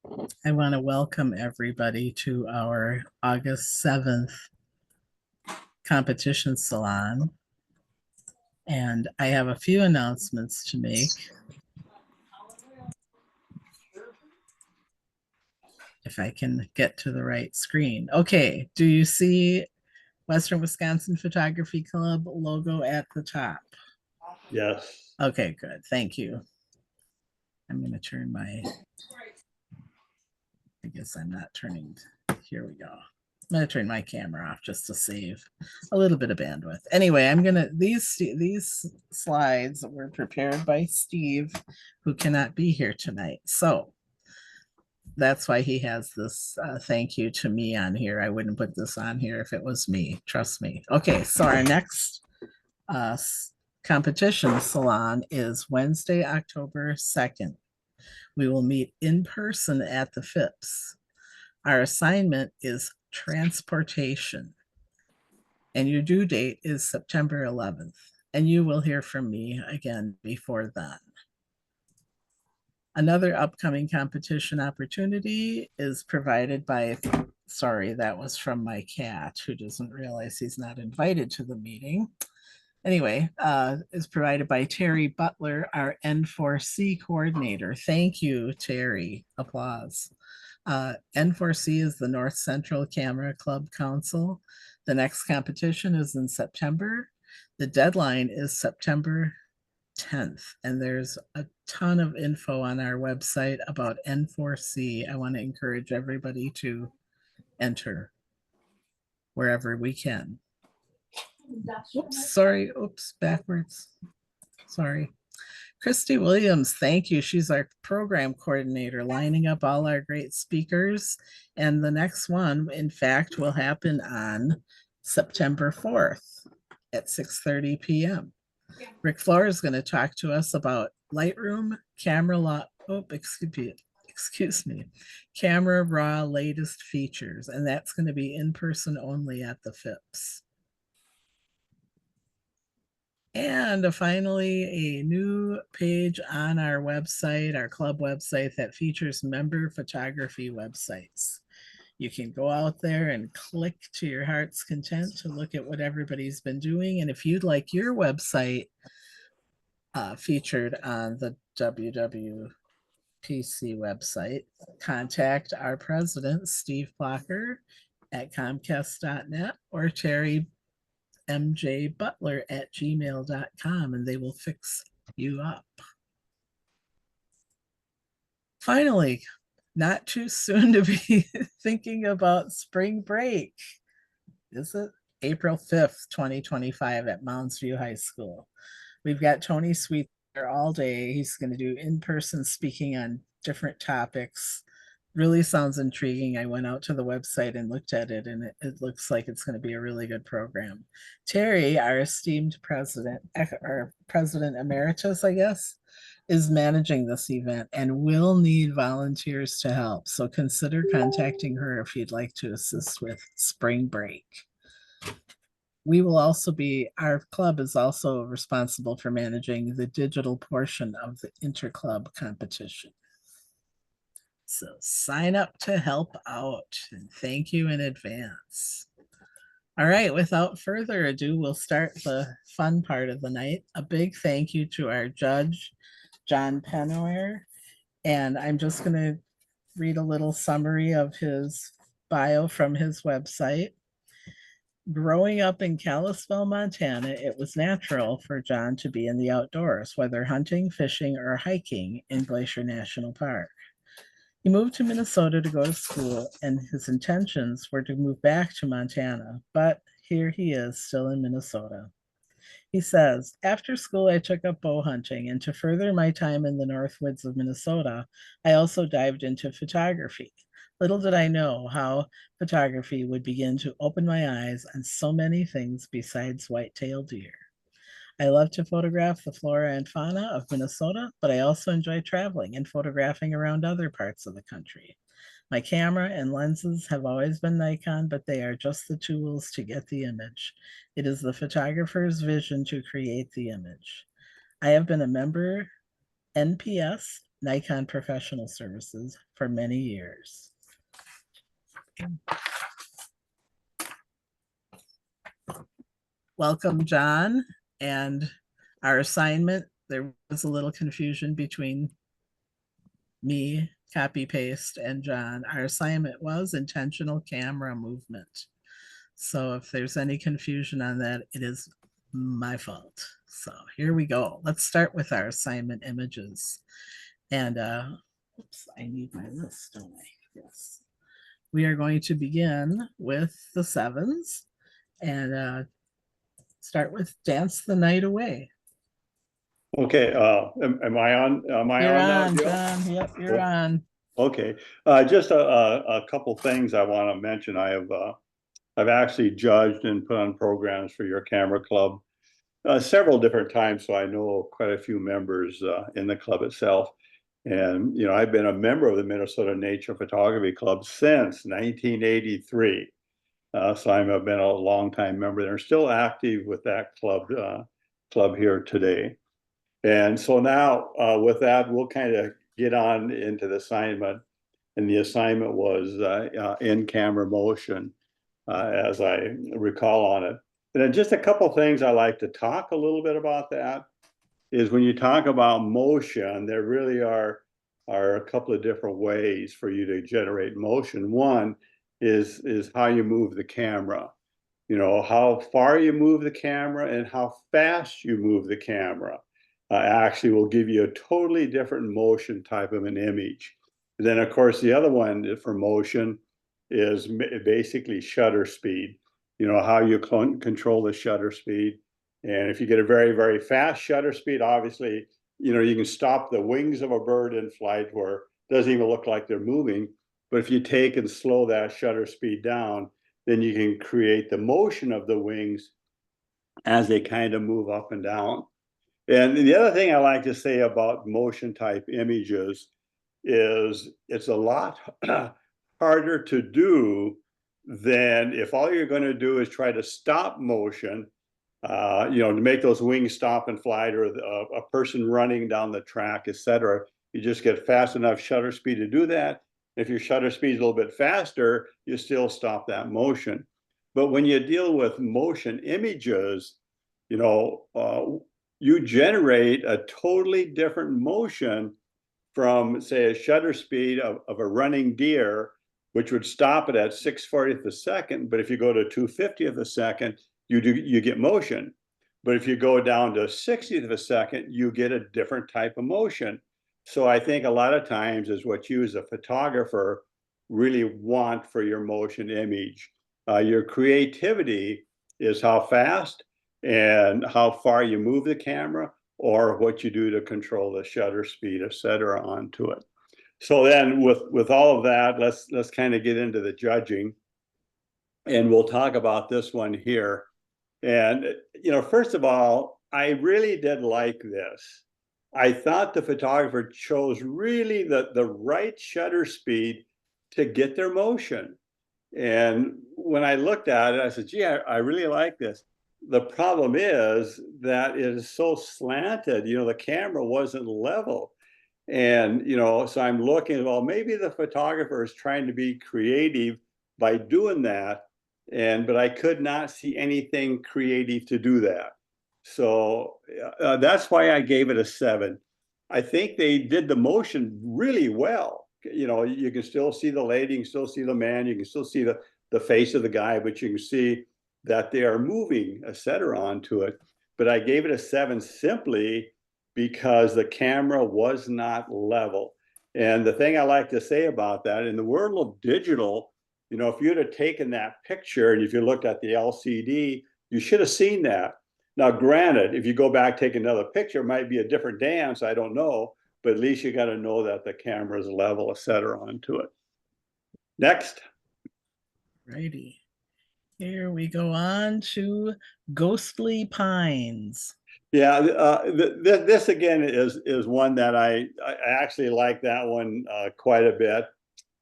I want to welcome everybody to our August 7th competition salon. And I have a few announcements to make. If I can get to the right screen. Okay, do you see Western Wisconsin Photography Club logo at the top? Yes. Okay, good. Thank you. I'm going to turn my, I guess I'm not turning, here we go. I'm going to turn my camera off just to save a little bit of bandwidth. Anyway, I'm going to, these slides were prepared by Steve, who cannot be here tonight. So that's why he has this thank you to me on here. I wouldn't put this on here if it was me. Trust me. Okay, so our next uh, competition salon is Wednesday, October 2nd. We will meet in person at the FIPS. Our assignment is transportation, and your due date is September 11th. And you will hear from me again before then. Another upcoming competition opportunity is provided by, sorry, that was from my cat who doesn't realize he's not invited to the meeting. Anyway, is provided by Terry Butler, our N4C coordinator. Thank you, Terry. Applause. N4C is the North Central Camera Club Council. The next competition is in September. The deadline is September 10th, and there's a ton of info on our website about N4C. I want to encourage everybody to enter wherever we can. Oops, sorry. Oops, backwards. Sorry. Christy Williams, thank you. She's our program coordinator, lining up all our great speakers. And the next one, in fact, will happen on September 4th at 6:30 p.m. Rick Floor is going to talk to us about Lightroom, excuse me, Camera Raw latest features. And that's going to be in person only at the FIPS. And finally, a new page on our website, our club website, that features member photography websites. You can go out there and click to your heart's content to look at what everybody's been doing. And if you'd like your website featured on the WWPC website, contact our president, Steve Blocker, at comcast.net, or Terry mjbutler@gmail.com, and they will fix you up. Finally, not too soon to be thinking about spring break. Is it April 5th, 2025 at Mounds View High School? We've got Tony Sweet there all day. He's going to do in-person speaking on different topics. Really sounds intriguing. I went out to the website and looked at it, and it looks like it's going to be a really good program. Terry, our esteemed president, or president emeritus, I guess, is managing this event and will need volunteers to help. So consider contacting her if you'd like to assist with spring break. We will also be, our club is also responsible for managing the digital portion of the interclub competition. So sign up to help out, and thank you in advance. All right, without further ado, we'll start the fun part of the night. A big thank you to our judge, John Penware. And I'm just going to read a little summary of his bio from his website. Growing up in Kalispell, Montana, it was natural for John to be in the outdoors, whether hunting, fishing, or hiking in Glacier National Park. He moved to Minnesota to go to school, and his intentions were to move back to Montana, but here he is, still in Minnesota. He says, after school, I took up bow hunting, and to further my time in the Northwoods of Minnesota, I also dived into photography. Little did I know how photography would begin to open my eyes on so many things besides white-tailed deer. I love to photograph the flora and fauna of Minnesota, but I also enjoy traveling and photographing around other parts of the country. My camera and lenses have always been Nikon, but they are just the tools to get the image. It is the photographer's vision to create the image. I have been a member NPS Nikon Professional Services for many years. Welcome, John. And our assignment, there was a little confusion between me, copy paste, and John. Our assignment was intentional camera movement. So if there's any confusion on that, it is my fault. So here we go. Let's start with our assignment images. And oops, I need my list, don't I? Yes. We are going to begin with the sevens and start with Dance the Night Away. Okay, am I on? Am I You're on now, on, Jill? John. Yep, you're Oh, on. okay, just a couple things I want to mention. I've actually judged and put on programs for your camera club several different times, so I know quite a few members in the club itself. And I've been a member of the Minnesota Nature Photography Club since 1983. So I've been a long time member. They're still active with that club here today. And so now with that, we'll kind of get on into the assignment. And the assignment was in-camera motion, as I recall on it. And then just a couple things I like to talk a little bit about that is when you talk about motion, there really are a couple of different ways for you to generate motion. One is how you move the camera. How far you move the camera and how fast you move the camera actually will give you a totally different motion type of an image. And then, of course, the other one for motion is basically shutter speed. How you control the shutter speed. And if you get a very, very fast shutter speed, obviously, you can stop the wings of a bird in flight where it doesn't even look like they're moving. But if you take and slow that shutter speed down, then you can create the motion of the wings as they kind of move up and down. And the other thing I like to say about motion type images is it's a lot harder to do than if all you're going to do is try to stop motion, to make those wings stop and fly, or a person running down the track, etc. You just get fast enough shutter speed to do that. If your shutter speed is a little bit faster, you still stop that motion. But when you deal with motion images, you know, uh, you generate a totally different motion from, say, a shutter speed of a running deer, which would stop it at 6/40th a second. But if you go to 2/50th a second, you get motion. But if you go down to 60th of a second, you get a different type of motion. So I think a lot of times is what you as a photographer really want for your motion image. Your creativity is how fast and how far you move the camera, or what you do to control the shutter speed, et cetera, onto it. So then with all of that, let's kind of get into the judging. And we'll talk about this one here. And, first of all, I really did like this. I thought the photographer chose really the right shutter speed to get their motion. And when I looked at it, I said, gee, I really like this. The problem is that it is so slanted, the camera wasn't level. And, so I'm looking, well, maybe the photographer is trying to be creative by doing that. But I could not see anything creative to do that. So that's why I gave it a 7. I think they did the motion really well. You can still see the lady, you can still see the man, you can still see the face of the guy, but you can see that they are moving, et cetera, onto it. But I gave it a 7 simply because the camera was not level. And the thing I like to say about that, in the world of digital, if you'd have taken that picture and if you looked at the LCD, you should have seen that. Now, granted, if you go back, take another picture, it might be a different dance, I don't know, but at least you got to know that the camera is level, et cetera, onto it. Next. Righty. Here we go on to Ghostly Pines. Yeah, this again is one that I actually like that one quite a bit.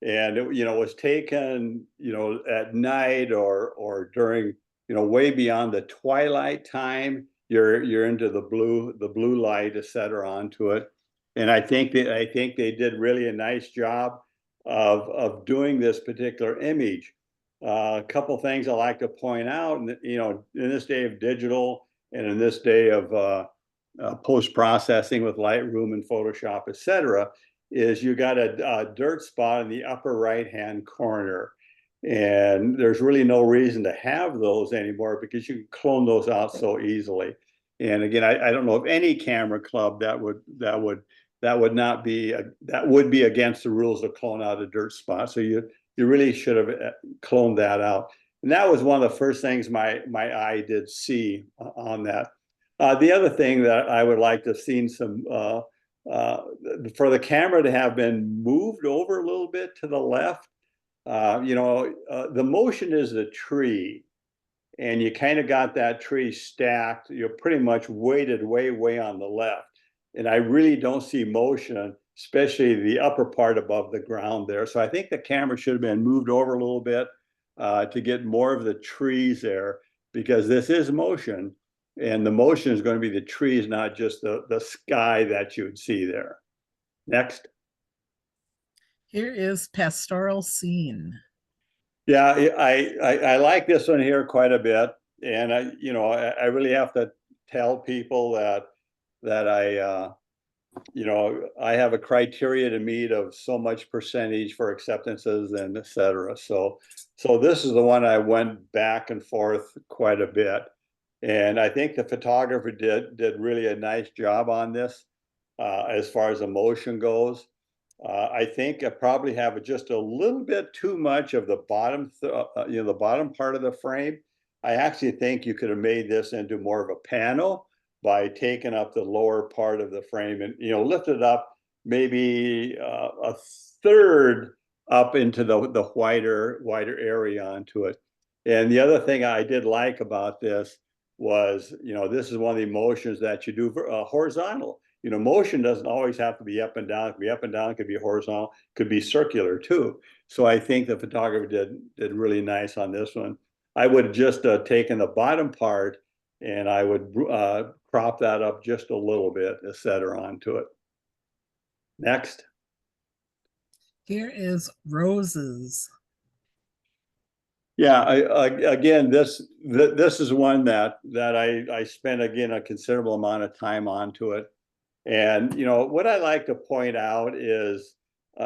And it, was taken, at night or during, way beyond the twilight time. You're into the blue light, et cetera, onto it. And I think they did really a nice job of doing this particular image. A couple things I like to point out, you know, in this day of digital and in this day of post processing with Lightroom and Photoshop, etc., is you got a dirt spot in the upper right hand corner. And there's really no reason to have those anymore because you can clone those out so easily. And again, I don't know of any camera club that would not be that would be against the rules to clone out a dirt spot. So you really should have cloned that out. And that was one of the first things my eye did see on that. The other thing that I would like to have seen some for the camera to have been moved over a little bit to the left. You know, the motion is the tree, and you kind of got that tree stacked. You're pretty much weighted way on the left. And I really don't see motion, especially the upper part above the ground there. So I think the camera should have been moved over a little bit to get more of the trees there, because this is motion. And the motion is going to be the trees, not just the sky that you would see there. Next. Here is pastoral scene. Yeah, I like this one here quite a bit. And you know, I really have to tell people that you know, I have a criteria to meet of so much percentage for acceptances and et cetera. So this is the one I went back and forth quite a bit. And I think the photographer did really a nice job on this as far as emotion goes. I think I probably have just a little bit too much of the bottom, you know, the bottom part of the frame. I actually think you could have made this into more of a panel by taking up the lower part of the frame and, you know, lift it up maybe a third up into the wider area onto it. And the other thing I did like about this was, you know, this is one of the motions that you do for, horizontal. You know, motion doesn't always have to be up and down. It could be up and down, it could be horizontal, could be circular too. So I think the photographer did really nice on this one. I would have just taken the bottom part and I would crop that up just a little bit, etc. onto it. Next. Here is roses. Yeah, again, this is one that I spent again a considerable amount of time onto it. And you know what I like to point out is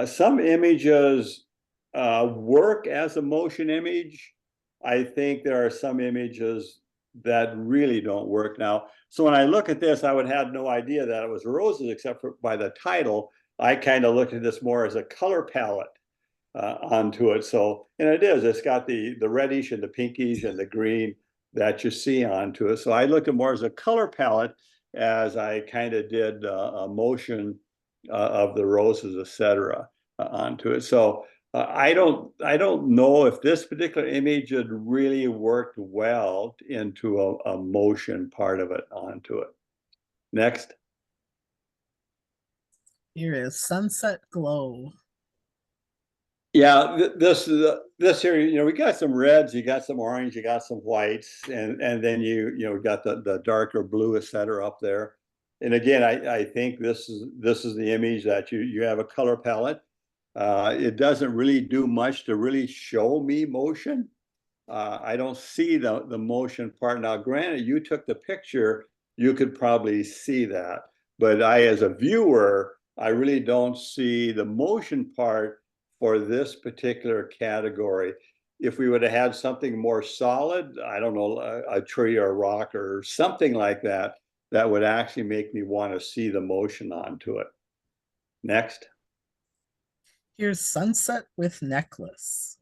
some images work as a motion image. I think there are some images that really don't work now. So when I look at this, I would have no idea that it was roses except for by the title. I kind of looked at this more as a color palette onto it. So, and it is, it's got the reddish and the pinkish and the green that you see onto it. So I looked at more as a color palette as I kind of did a motion of the roses, etc. Onto it. So I don't know if this particular image had really worked well into a motion part of it onto it. Next. Here is sunset glow. Yeah, this here, you know, we got some reds, you got some orange, you got some whites, and then you know got the darker blue, et cetera, up there. And again, I think this is the image that you have a color palette. It doesn't really do much to really show me motion. I don't see the motion part. Now, granted, you took the picture, you could probably see that, but I, as a viewer, I really don't see the motion part for this particular category. If we would have had something more solid, I don't know, a tree or a rock or something like that, that would actually make me want to see the motion onto it. Next. Here's sunset with necklace.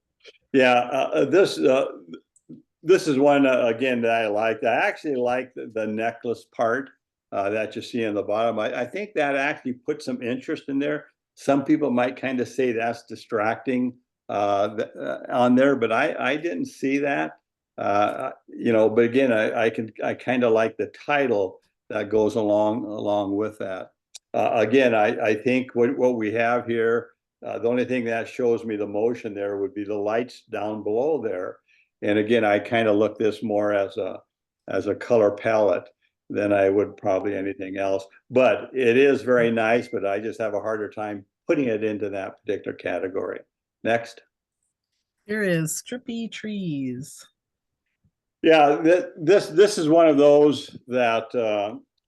Yeah, this is one again that I liked. I actually like the necklace part that you see on the bottom. I think that actually put some interest in there. Some people might kind of say that's distracting on there, but I didn't see that. You know, but again, I kind of like the title that goes along with that. Again, I think what we have here, the only thing that shows me the motion there would be the lights down below there. And again, I kind of look this more as a color palette. than I would probably anything else. But it is very nice, but I just have a harder time putting it into that particular category. Next. Here is Trippy Trees. Yeah, this is one of those that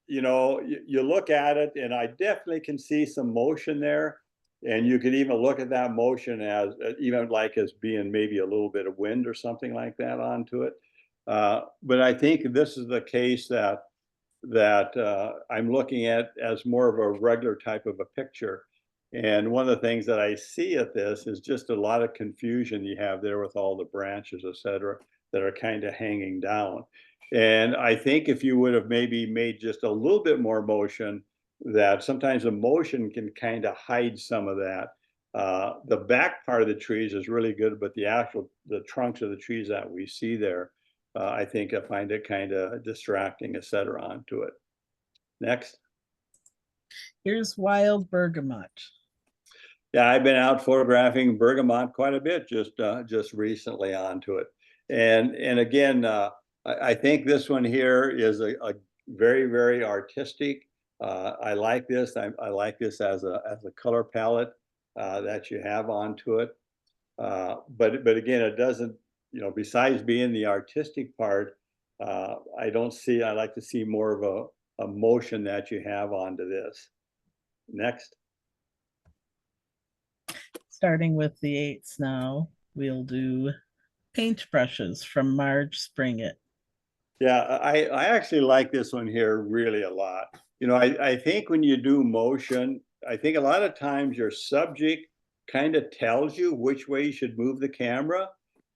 you look at it, and I definitely can see some motion there, and you could even look at that motion as even like as being maybe a little bit of wind or something like that onto it. But I think this is the case that I'm looking at as more of a regular type of a picture. And one of the things that I see at this is just a lot of confusion you have there with all the branches, et cetera, that are kind of hanging down. And I think if you would have maybe made just a little bit more motion, that sometimes the motion can kind of hide some of that. The back part of the trees is really good, but the trunks of the trees that we see there, I think I find it kind of distracting, et cetera, onto it. Next. Here's Wild Bergamot. Yeah, I've been out photographing bergamot quite a bit just recently onto it. And again, I think this one here is a very, very artistic. I like this. I like this as a color palette that you have onto it. But again, it doesn't, besides being the artistic part, I like to see more of a motion that you have onto this. Next. Starting with the eights now, we'll do Paintbrushes from Marge Springett. Yeah, I actually like this one here really a lot. I think when you do motion, I think a lot of times your subject kind of tells you which way you should move the camera.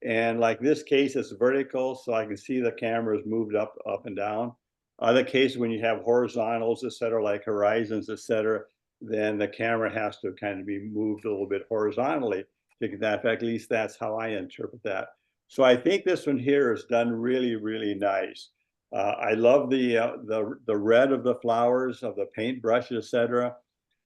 And like this case, it's vertical, so I can see the camera is moved up and down. Other cases, when you have horizontals, et cetera, like horizons, et cetera, then the camera has to kind of be moved a little bit horizontally to get that effect. At least that's how I interpret that. So I think this one here is done really, really nice. I love the red of the flowers of the paintbrushes, etc.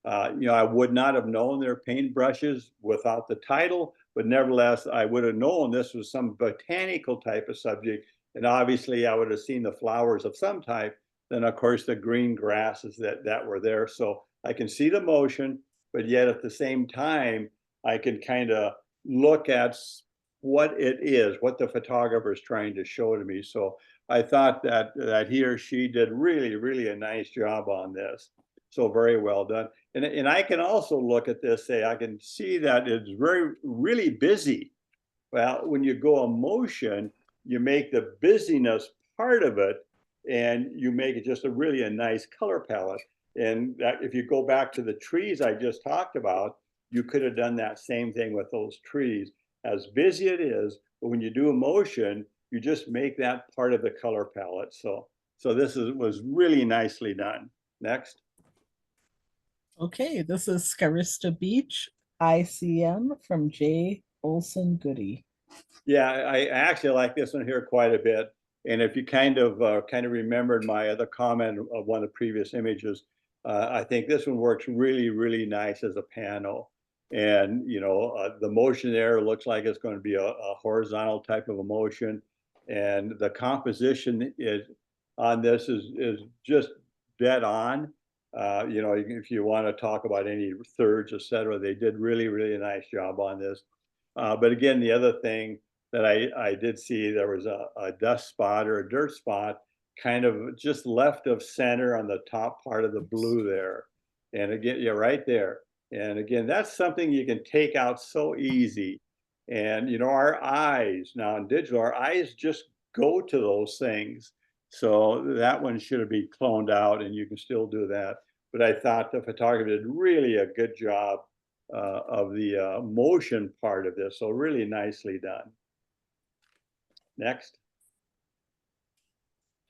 I would not have known they're paintbrushes without the title, but nevertheless, I would have known this was some botanical type of subject, and obviously, I would have seen the flowers of some type. Then, of course, the green grasses that were there. So I can see the motion, but yet at the same time, I can kind of look at what it is, what the photographer is trying to show to me. So I thought that he or she did really, really a nice job on this. So very well done. And I can also look at this, say, I can see that it's really busy. Well, when you go on motion, you make the busyness part of it, and you make it just a nice color palette. And that, if you go back to the trees I just talked about, you could have done that same thing with those trees. As busy it is, but when you do a motion, you just make that part of the color palette. So this was really nicely done. Next. Okay, this is Scarista Beach, ICM from J. Olson Goody. Yeah, I actually like this one here quite a bit. And if you kind of remembered my other comment of one of the previous images, I think this one works really, really nice as a panel. And the motion there looks like it's going to be a horizontal type of a motion, and the composition is on this is just dead on. If you want to talk about any thirds, etc., they did really, really nice job on this. But again, the other thing that I did see, there was a dust spot or a dirt spot kind of just left of center on the top part of the blue there. And again, you're right there. And again, that's something you can take out so easy. And our eyes now in digital, our eyes just go to those things. So that one should be cloned out, and you can still do that. But I thought the photographer did really a good job of the motion part of this. So really nicely done. Next.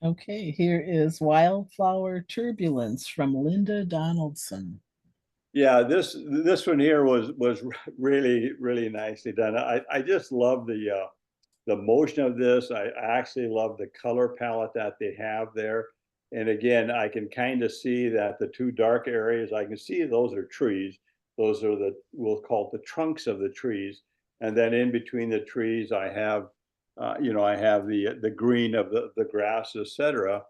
Okay, here is Wildflower Turbulence from Linda Donaldson. Yeah, this one here was really, really nicely done. I just love the motion of this. I actually love the color palette that they have there. And again, I can kind of see that the two dark areas, I can see those are trees. Those are we'll call it the trunks of the trees. And then in between the trees, I have the green of the grass, etc.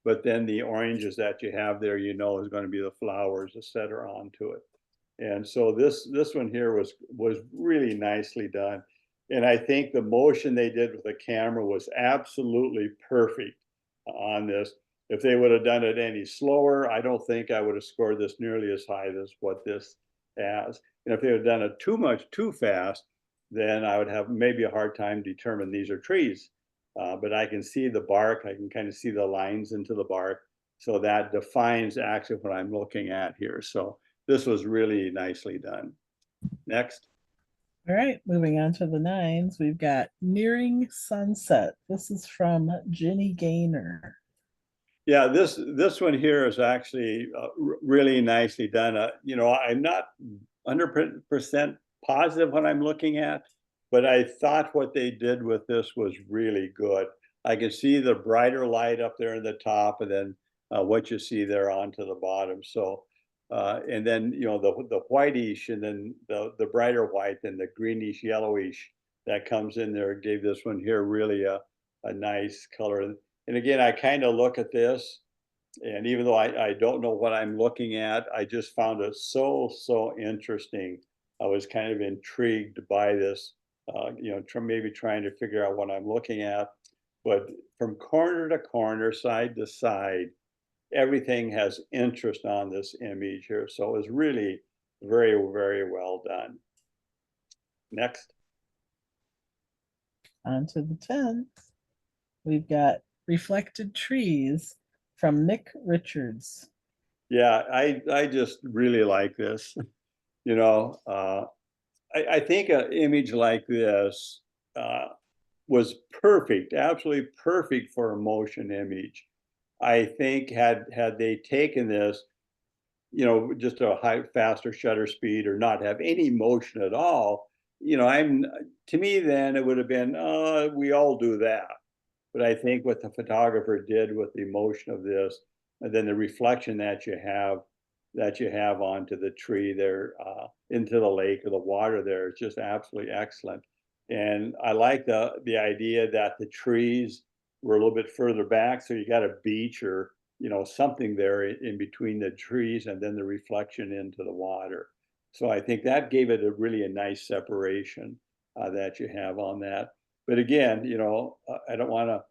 but then the oranges that you have there, is going to be the flowers that are onto it. And so this one here was really nicely done. And I think the motion they did with the camera was absolutely perfect on this. If they would have done it any slower, I don't think I would have scored this nearly as high as what this has. And if they had done it too fast, then I would have maybe a hard time determining these are trees. But I can see the bark, I can kind of see the lines into the bark. So that defines actually what I'm looking at here. So this was really nicely done. Next. All right, moving on to the nines, we've got Nearing Sunset. This is from Ginny Gaynor. Yeah, this one here is actually really nicely done. I'm not 100% positive what I'm looking at, but I thought what they did with this was really good. I can see the brighter light up there in the top, and then what you see there onto the bottom. So, and then the whitish, and then the brighter white, and the greenish yellowish that comes in there gave this one here really a nice color. And again, I kind of look at this, and even though I don't know what I'm looking at, I just found it so interesting. I was kind of intrigued by this, maybe trying to figure out what I'm looking at. But from corner to corner, side to side, everything has interest on this image here. So it was really very well done. Next. On to the 10. We've got Reflected Trees from Nick Richards. Yeah, I just really like this. I think an image like this was perfect, absolutely perfect for a motion image. I think had they taken this, just a faster shutter speed or not have any motion at all, to me then it would have been, we all do that. But I think what the photographer did with the emotion of this, and then the reflection that you have onto the tree there, into the lake or the water there, is just absolutely excellent. And I like the idea that the trees were a little bit further back, so you got a beach or something there in between the trees, and then the reflection into the water. So I think that gave it a nice separation that you have on that. But again, I don't want to,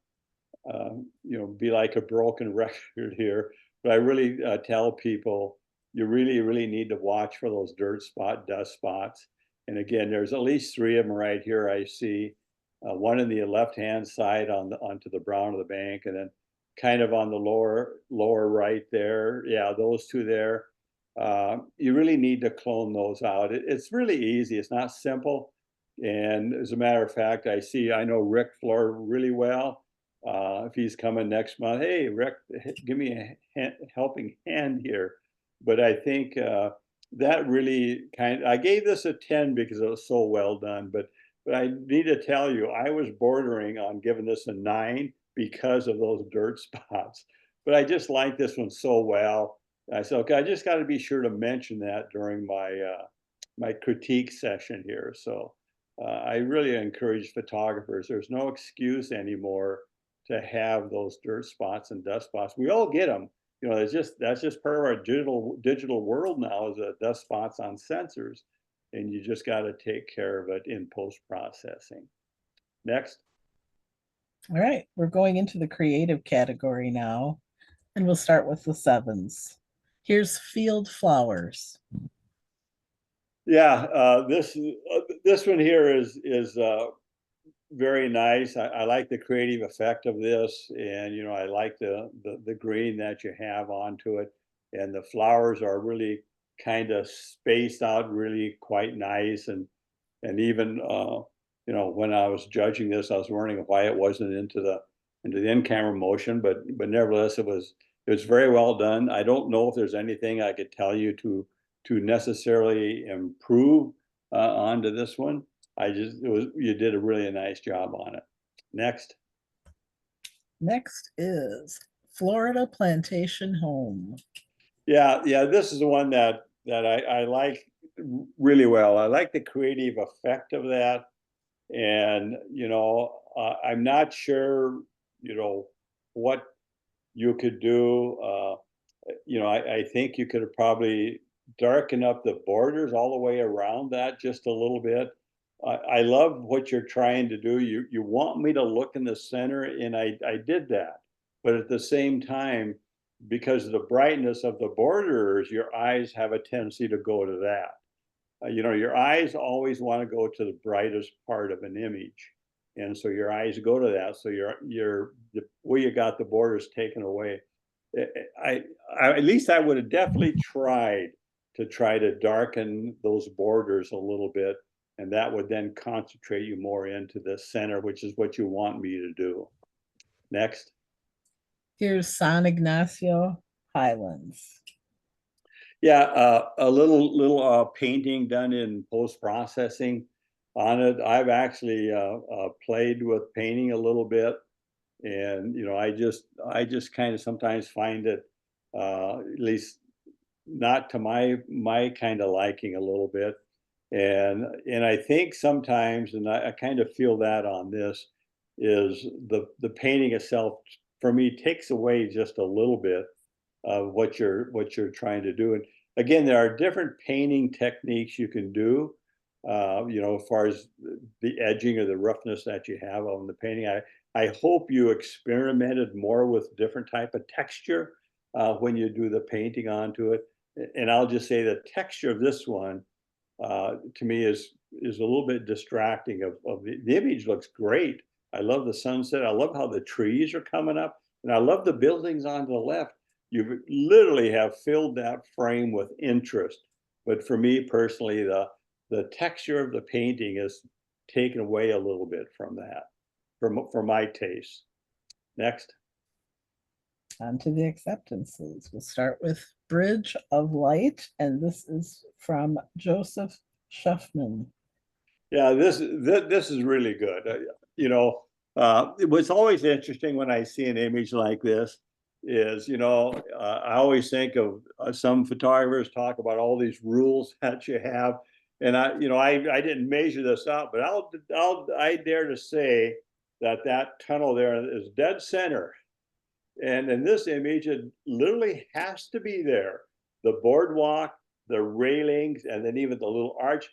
be like a broken record here, but I really tell people you really need to watch for those dust spots. And again, there's at least 3 of them right here. I see one in the left-hand side onto the brown of the bank, and then kind of on the lower right there. Yeah, those 2 there. You really need to clone those out. It's really easy. It's not simple. And as a matter of fact, I know Rick Floor really well. If he's coming next month, hey, Rick, give me a helping hand here. But I think that really I gave this a 10 because it was so well done. But I need to tell you, I was bordering on giving this a 9 because of those dirt spots. But I just like this one so well. I said, okay, I just got to be sure to mention that during my critique session here. So I really encourage photographers. There's no excuse anymore to have those dirt spots and dust spots. We all get them. That's just part of our digital world now, is dust spots on sensors, and you just got to take care of it in post processing. Next. All right, we're going into the creative category now, and we'll start with the 7s. Here's Field Flowers. Yeah, this one here is very nice. I like the creative effect of this, and I like the green that you have onto it, and the flowers are really kind of spaced out, really quite nice, and even when I was judging this, I was wondering why it wasn't into the in-camera motion, but nevertheless it was very well done. I don't know if there's anything I could tell you to necessarily improve onto this one. You did a really nice job on it. Next. Next is Florida Plantation Home. Yeah, this is the one that I like really well. I like the creative effect of that. And I'm not sure what You could do, I think you could probably darken up the borders all the way around that just a little bit. I love what you're trying to do. You want me to look in the center, and I did that. But at the same time, because of the brightness of the borders, your eyes have a tendency to go to that. Your eyes always want to go to the brightest part of an image. And so your eyes go to that. So the way you got the borders taken away. I, at least I would have definitely tried to darken those borders a little bit, and that would then concentrate you more into the center, which is what you want me to do. Next. Here's San Ignacio Highlands. Yeah, a little painting done in post processing on it. I've actually played with painting a little bit, and I just kind of sometimes find it at least not to my kind of liking a little bit, and I think sometimes, and I kind of feel that on this is the painting itself for me takes away just a little bit of what you're trying to do. And again, there are different painting techniques you can do. As far as the edging or the roughness that you have on the painting, I hope you experimented more with different type of texture when you do the painting onto it. And I'll just say the texture of this one to me is a little bit distracting. Of the image looks great. I love the sunset. I love how the trees are coming up, and I love the buildings on the left. You literally have filled that frame with interest. But for me personally, the texture of the painting is taken away a little bit from that, for my taste. Next. On to the acceptances. We'll start with Bridge of Light, and this is from Joseph Schuffman. Yeah, this is really good. It was always interesting when I see an image like this. I always think of some photographers talk about all these rules that you have, and I didn't measure this out, but I dare to say that tunnel there is dead center. And in this image, it literally has to be there. The boardwalk, the railings, and then even the little arch,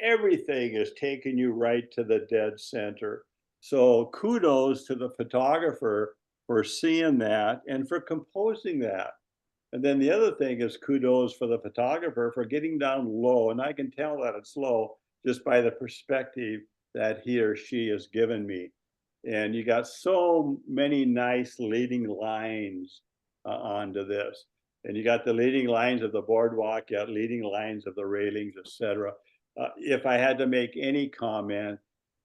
everything is taking you right to the dead center. So kudos to the photographer for seeing that and for composing that. And then the other thing is kudos for the photographer for getting down low. And I can tell that it's low just by the perspective that he or she has given me. And you got so many nice leading lines onto this. And you got the leading lines of the boardwalk, you got leading lines of the railings, etc. If I had to make any comment,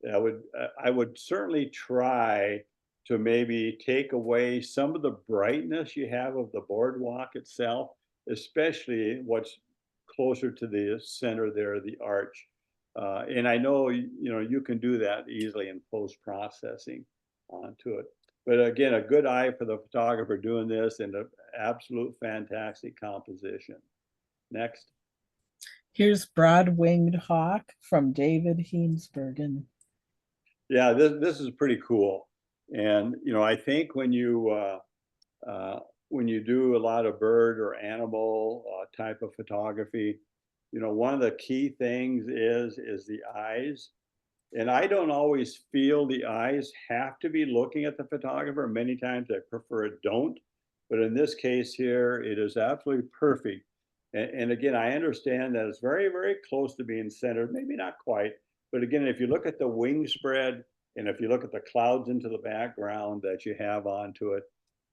I would certainly try to maybe take away some of the brightness you have of the boardwalk itself, especially what's closer to the center there, the arch. And I know you can do that easily in post processing onto it. But again, a good eye for the photographer doing this, and an absolute fantastic composition. Next. Here's Broad Winged Hawk from David Heemsbergen. Yeah, this is pretty cool. And I think when you do a lot of bird or animal type of photography, one of the key things is the eyes. And I don't always feel the eyes have to be looking at the photographer. Many times I prefer it don't. But in this case here, it is absolutely perfect. And again, I understand that it's very, very close to being centered, maybe not quite. But again, if you look at the wing spread, and if you look at the clouds into the background that you have onto it,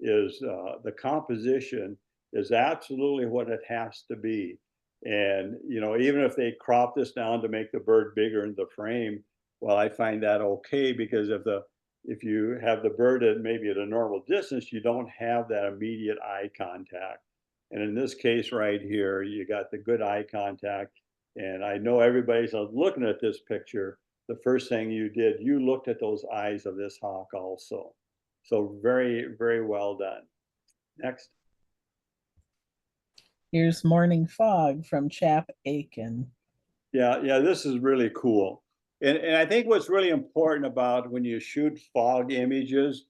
is the composition is absolutely what it has to be. And even if they crop this down to make the bird bigger in the frame, well, I find that okay, because if you have the bird at maybe at a normal distance, you don't have that immediate eye contact. And in this case right here, you got the good eye contact. And I know everybody's looking at this picture. The first thing you did, you looked at those eyes of this hawk also. So very, very well done. Next. Here's Morning Fog from Chap Aiken. Yeah, this is really cool. And I think what's really important about when you shoot fog images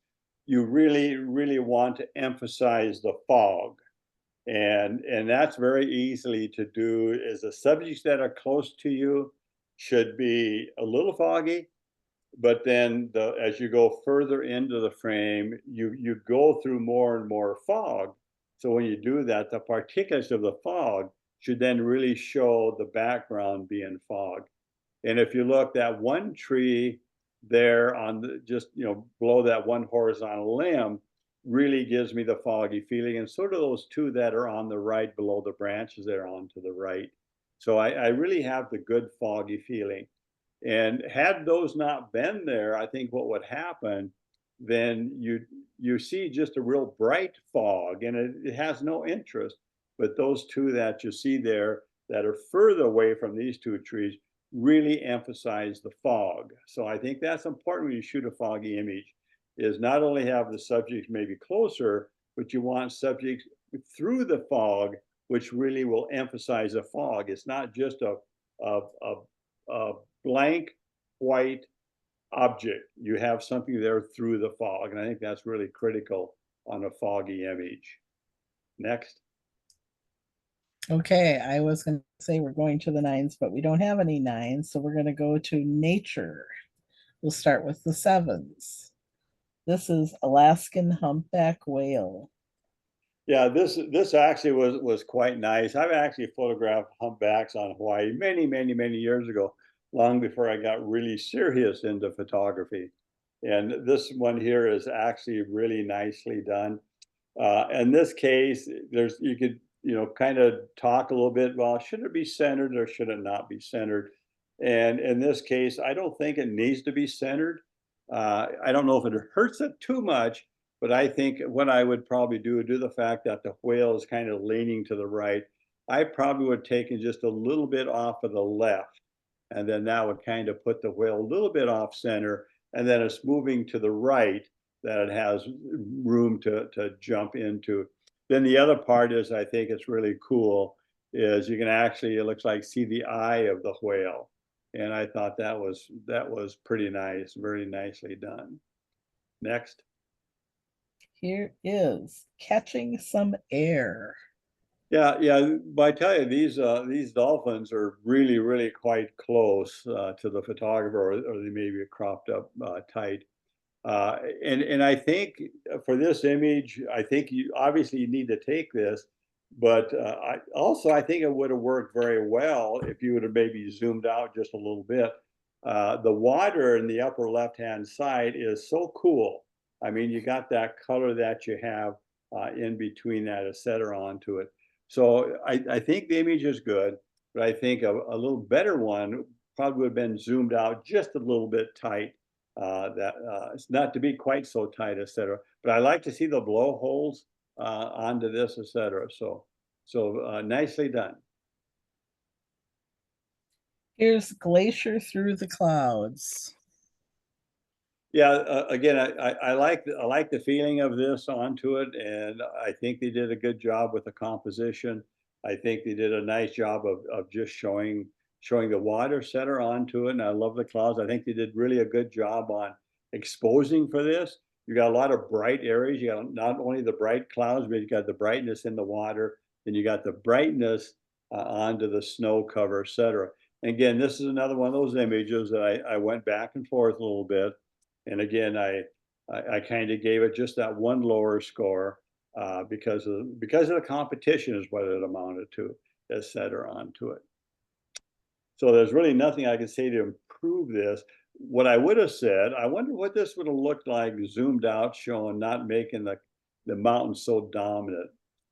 you really, really want to emphasize the fog. And that's very easily to do is the subjects that are close to you should be a little foggy, but then as you go further into the frame, you go through more and more fog. So when you do that, the particulates of the fog should then really show the background being fog. And if you look, that one tree there on just below that one horizontal limb really gives me the foggy feeling, and sort of those two that are on the right below the branches there on to the right. So I really have the good foggy feeling. And had those not been there, I think what would happen, then you see just a real bright fog, and it has no interest. But those two that you see there that are further away from these two trees really emphasize the fog. So I think that's important when you shoot a foggy image, is not only have the subjects maybe closer, but you want subjects through the fog, which really will emphasize the fog. It's not just a, a, a blank white object. You have something there through the fog. And I think that's really critical on a foggy image. Next. Okay, I was going to say we're going to the nines, but we don't have any nines, so we're going to go to nature. We'll start with the sevens. This is Alaskan humpback whale. Yeah, this actually was quite nice. I've actually photographed humpbacks on Hawaii many, many, many years ago, long before I got really serious into photography. And this one here is actually really nicely done. In this case, you could kind of talk a little bit. Well, should it be centered or should it not be centered? And in this case, I don't think it needs to be centered. I don't know if it hurts it too much, but I think what I would probably do, due to the fact that the whale is kind of leaning to the right, I probably would take it just a little bit off of the left, and then that would kind of put the whale a little bit off center, and then it's moving to the right that it has room to jump into. Then the other part is, I think it's really cool, is you can actually, it looks like, see the eye of the whale. And I thought that was pretty nice, very nicely done. Next. Here is catching some air. Yeah, yeah. But I tell you, these dolphins are really, really quite close to the photographer, or they may be cropped up tight. And I think for this image, I think you obviously you need to take this, but I think it would have worked very well if you would have maybe zoomed out just a little bit. The water in the upper left-hand side is so cool. I mean, you got that color that you have in between that, et cetera, onto it. So I think the image is good, but I think a little better one probably would have been zoomed out just a little bit tight. That it's not to be quite so tight, et cetera. But I like to see the blowholes onto this, et cetera. So nicely done. Here's glacier through the clouds. Yeah, again, I like the feeling of this onto it, and I think they did a good job with the composition. I think they did a nice job of just showing the water center onto it, and I love the clouds. I think they did really a good job on exposing for this. You got a lot of bright areas. You got not only the bright clouds, but you got the brightness in the water, and you got the brightness onto the snow cover, et cetera. And again, this is another one of those images that I went back and forth a little bit. And again, I kind of gave it just that one lower score because of the competition is what it amounted to, et cetera, onto it. So there's really nothing I can say to improve this. What I would have said, I wonder what this would have looked like zoomed out, showing not making the mountain so dominant.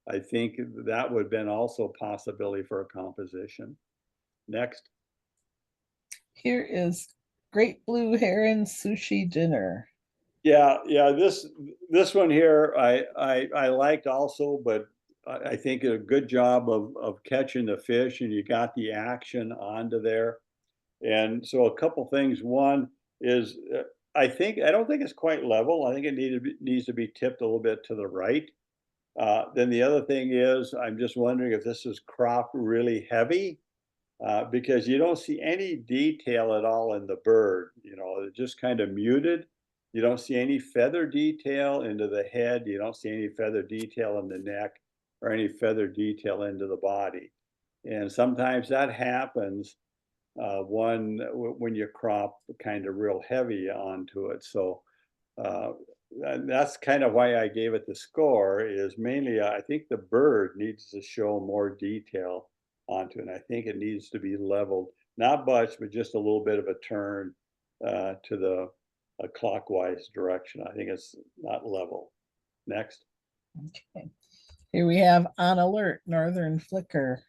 I think that would have been also a possibility for a composition. Next. Here is great blue heron sushi dinner. Yeah, yeah. This one here I liked also, but I think a good job of catching the fish, and you got the action onto there. And so a couple things. One is I don't think it's quite level. I think it needs to be tipped a little bit to the right. Then the other thing is I'm just wondering if this is crop really heavy, because you don't see any detail at all in the bird. It's just kind of muted. You don't see any feather detail into the head. You don't see any feather detail in the neck or any feather detail into the body. And sometimes that happens when you crop kind of real heavy onto it. So uh, that's kind of why I gave it the score, is mainly I think the bird needs to show more detail onto it. And I think it needs to be leveled, not much, but just a little bit of a turn to the clockwise direction. I think it's not level. Next. Okay. Here we have On Alert, Northern Flicker.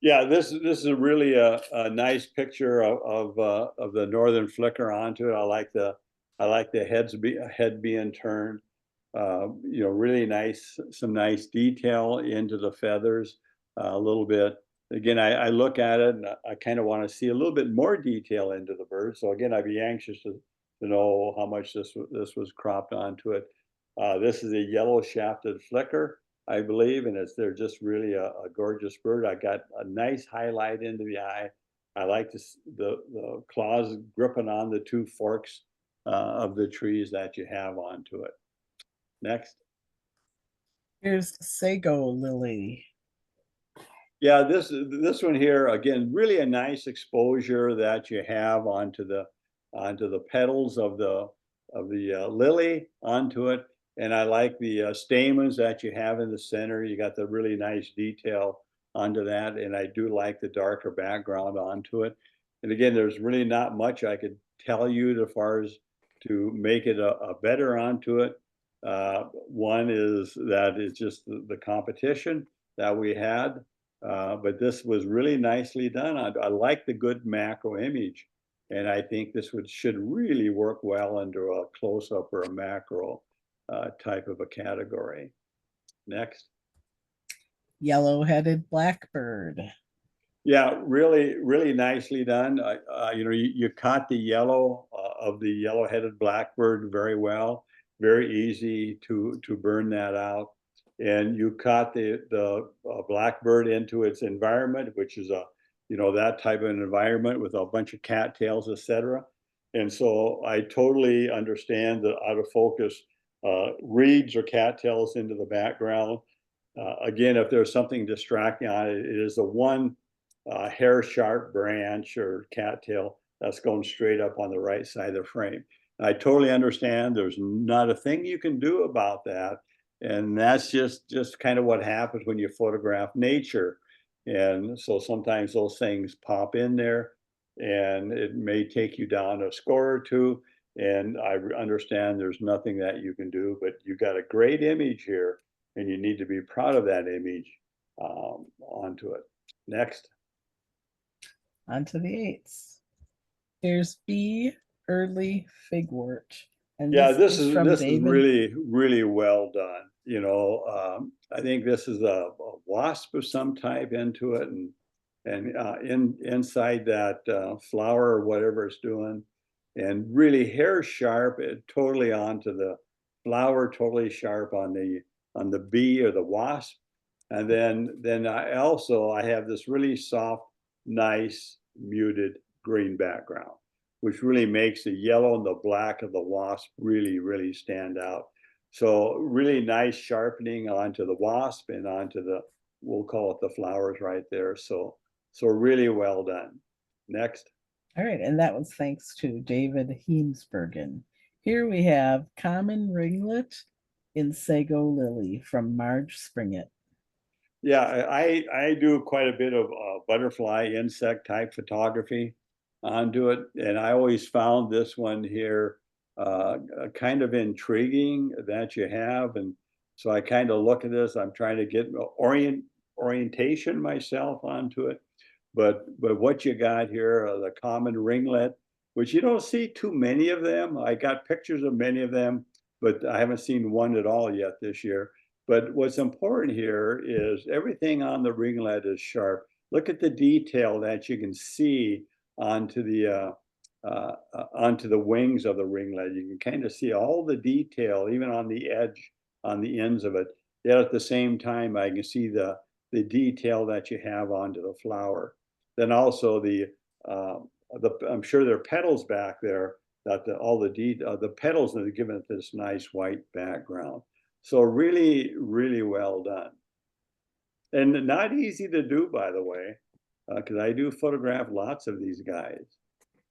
Yeah, this is really a nice picture of the northern flicker onto it. I like the head being turned. You know, really nice, some nice detail into the feathers a little bit. Again, I look at it and I kind of want to see a little bit more detail into the bird. So again, I'd be anxious to know how much this was cropped onto it. This is a yellow shafted flicker, I believe, and they're just really a gorgeous bird. I got a nice highlight into the eye. I like the claws gripping on the two forks of the trees that you have onto it. Next. Here's Sago Lily. Yeah, this one here, again, really a nice exposure that you have onto the petals of the lily onto it. And I like the stamens that you have in the center. You got the really nice detail onto that. And I do like the darker background onto it. And again, there's really not much I could tell you as far as to make it a better onto it. One is that it's just the competition that we had. But this was really nicely done. I like the good macro image, and I think this should really work well under a close-up or a macro type of a category. Next. Yellow-headed blackbird. Yeah, really, really nicely done. You know, you caught the yellow of the yellow-headed blackbird very well. Very easy to burn that out, and you caught the blackbird into its environment, which is you know, that type of an environment with a bunch of cattails, etc. And so I totally understand the out of focus reeds or cattails into the background. Again, if there's something distracting on it, it is the one hair sharp branch or cattail that's going straight up on the right side of the frame. I totally understand there's not a thing you can do about that. And that's just kind of what happens when you photograph nature. And so sometimes those things pop in there and it may take you down a score or two. And I understand there's nothing that you can do, but you got a great image here and you need to be proud of that image onto it. Next. On to the eights. Here's B. Early Figwort. And Yeah, this is from this is David. really really well done. You know, I think this is a wasp of some type into it, and inside that flower or whatever it's doing, and really hair sharp, totally onto the flower, totally sharp on the bee or the wasp, and then I have this really soft, nice muted green background, which really makes the yellow and the black of the wasp really, really stand out. So really nice sharpening onto the wasp and onto we'll call it the flowers right there. So really well done. Next. All right, and that was thanks to David Heemsbergen. Here we have Common Ringlet in Sago Lily from Marge Springett. Yeah, I do quite a bit of butterfly insect type photography onto it, and I always found this one here kind of intriguing that you have, and so I kind of look at this. I'm trying to get orientation myself onto it, but what you got here, the common ringlet, which you don't see too many of them. I got pictures of many of them, but I haven't seen one at all yet this year. But what's important here is everything on the ringlet is sharp. Look at the detail that you can see onto onto the wings of the ringlet. You can kind of see all the detail, even on the edge, on the ends of it. Yet at the same time, I can see the detail that you have onto the flower. Then also I'm sure there are petals back there that the petals have given it this nice white background. So really, really well done. And not easy to do, by the way, because I do photograph lots of these guys.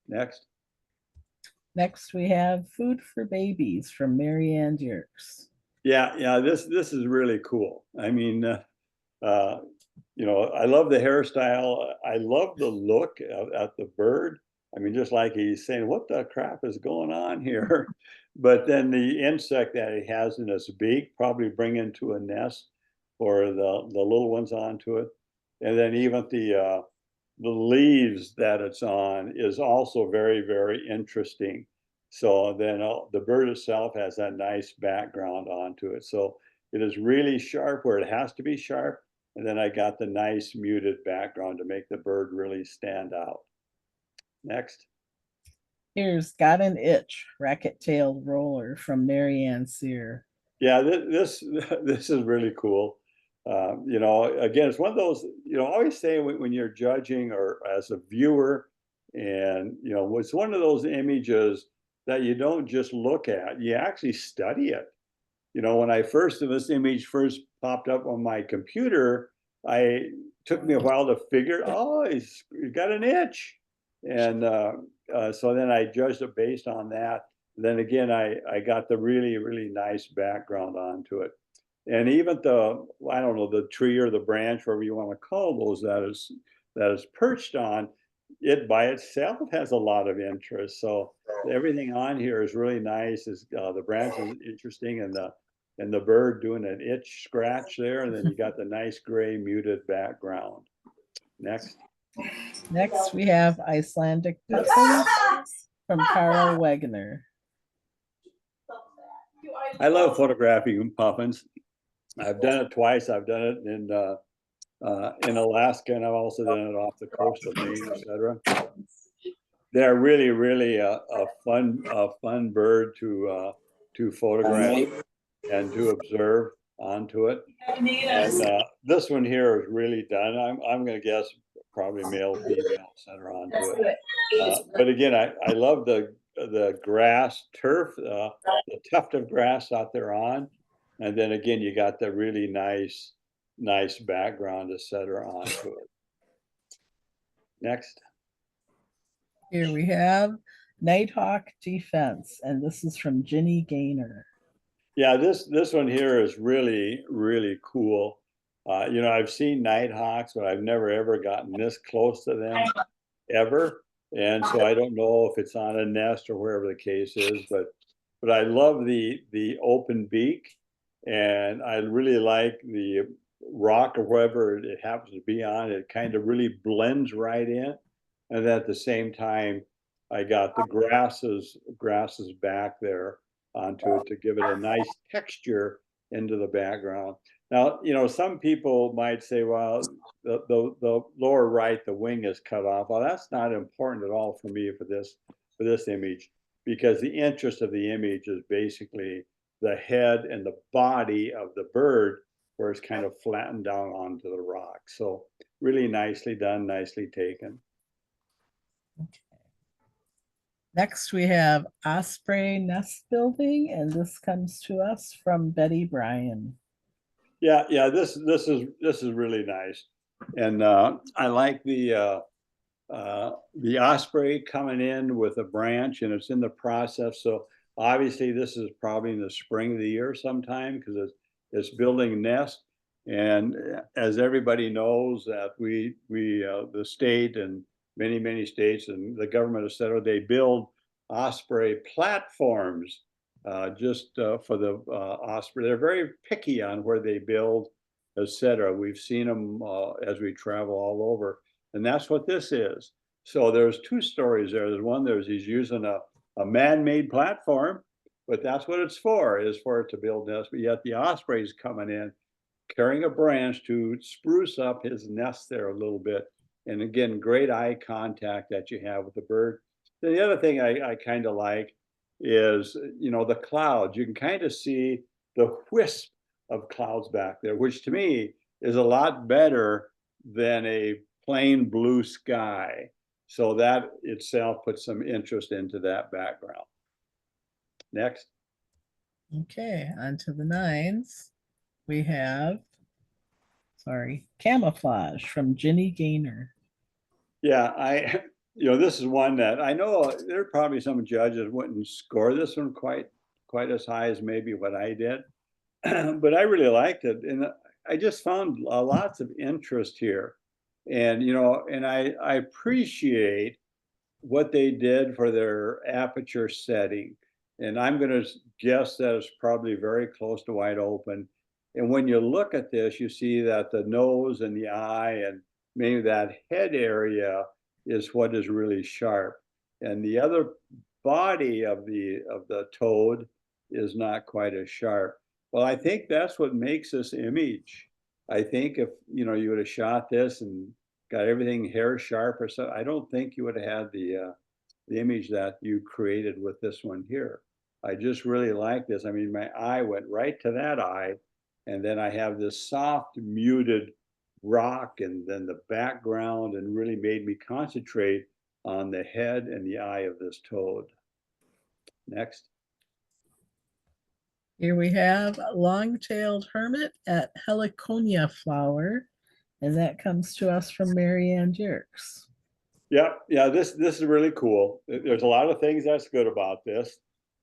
Next. Next, we have Food for Babies from Marianne Jerks. Yeah, this is really cool. I mean, I love the hairstyle. I love the look at the bird. I mean, just like he's saying, what the crap is going on here? But then the insect that he has in his beak probably bring into a nest for the little ones onto it. And then even the leaves that it's on is also very, very interesting. So then the bird itself has that nice background onto it. So it is really sharp where it has to be sharp. And then I got the nice muted background to make the bird really stand out. Next. Here's Got an Itch, Racket-tailed Roller from Marianne Sear. Yeah, this is really cool. Again, it's one of those, always say when you're judging or as a viewer, and it's one of those images that you don't just look at, you actually study it. When this image first popped up on my computer, took me a while to figure, oh, he's got an itch. And so then I judged it based on that. Then again, I got the really, really nice background onto it. And even I don't know, the tree or the branch, whatever you want to call those, that is perched on, it by itself has a lot of interest. So everything on here is really nice. The branch is interesting, and the bird doing an itch scratch there, and then you got the nice gray muted background. Next. Next, we have Icelandic Puffins from Carl Wegner. I love photographing puffins. I've done it twice. I've done it in Alaska, and I've also done it off the coast of Maine, etc. They're really, really a fun bird to photograph and to observe onto it. And this one here is really done. I'm going to guess probably male, female, etc. onto it. But again, I love the grass turf, the tuft of grass out there on, and then again you got the really nice background, etc. onto it. Next. Here we have Nighthawk Defense, and this is from Ginny Gaynor. Yeah, this one here is really, really cool. I've seen nighthawks, but I've never ever gotten this close to them ever. And so I don't know if it's on a nest or wherever the case is, but I love the open beak, and I really like the rock or wherever it happens to be on. It kind of really blends right in, and at the same time, I got the grasses back there onto it to give it a nice texture into the background. Now, some people might say, well, the lower right, the wing is cut off. Well, that's not important at all for me for this image, because the interest of the image is basically the head and the body of the bird, where it's kind of flattened down onto the rock. So really nicely done, nicely taken. Okay. Next, we have Osprey Nest Building, and this comes to us from Betty Bryan. Yeah, this is really nice, and I like the osprey coming in with a branch, and it's in the process. So obviously, this is probably in the spring of the year sometime, because it's building a nest. And as everybody knows, that the state and many states and the government, et cetera, they build osprey platforms just for the osprey. They're very picky on where they build, et cetera. We've seen them as we travel all over, and that's what this is. So there's two stories there. He's using a man-made platform, but that's what it's for, is for it to build nests. But yet the osprey's coming in, carrying a branch to spruce up his nest there a little bit. And again, great eye contact that you have with the bird. Then the other thing I kind of like is, the clouds. You can kind of see the wisp of clouds back there, which to me is a lot better than a plain blue sky. So that itself puts some interest into that background. Next. Okay, on to the nines. We have, sorry, Camouflage from Ginny Gaynor. Yeah, this is one that I know there are probably some judges wouldn't score this one quite as high as maybe what I did, but I really liked it, and I just found lots of interest here, and I appreciate what they did for their aperture setting, and I'm going to guess that it's probably very close to wide open. And when you look at this, you see that the nose and the eye and maybe that head area is what is really sharp, and the other body of the toad is not quite as sharp. Well, I think that's what makes this image. I think if you would have shot this and got everything hair sharp or so, I don't think you would have had the image that you created with this one here. I just really like this. I mean, my eye went right to that eye, and then I have this soft muted rock and then the background, and really made me concentrate on the head and the eye of this toad. Next. Here we have Long-tailed Hermit at Heliconia Flower, and that comes to us from Marianne Jerks. Yeah, this is really cool. There's a lot of things that's good about this.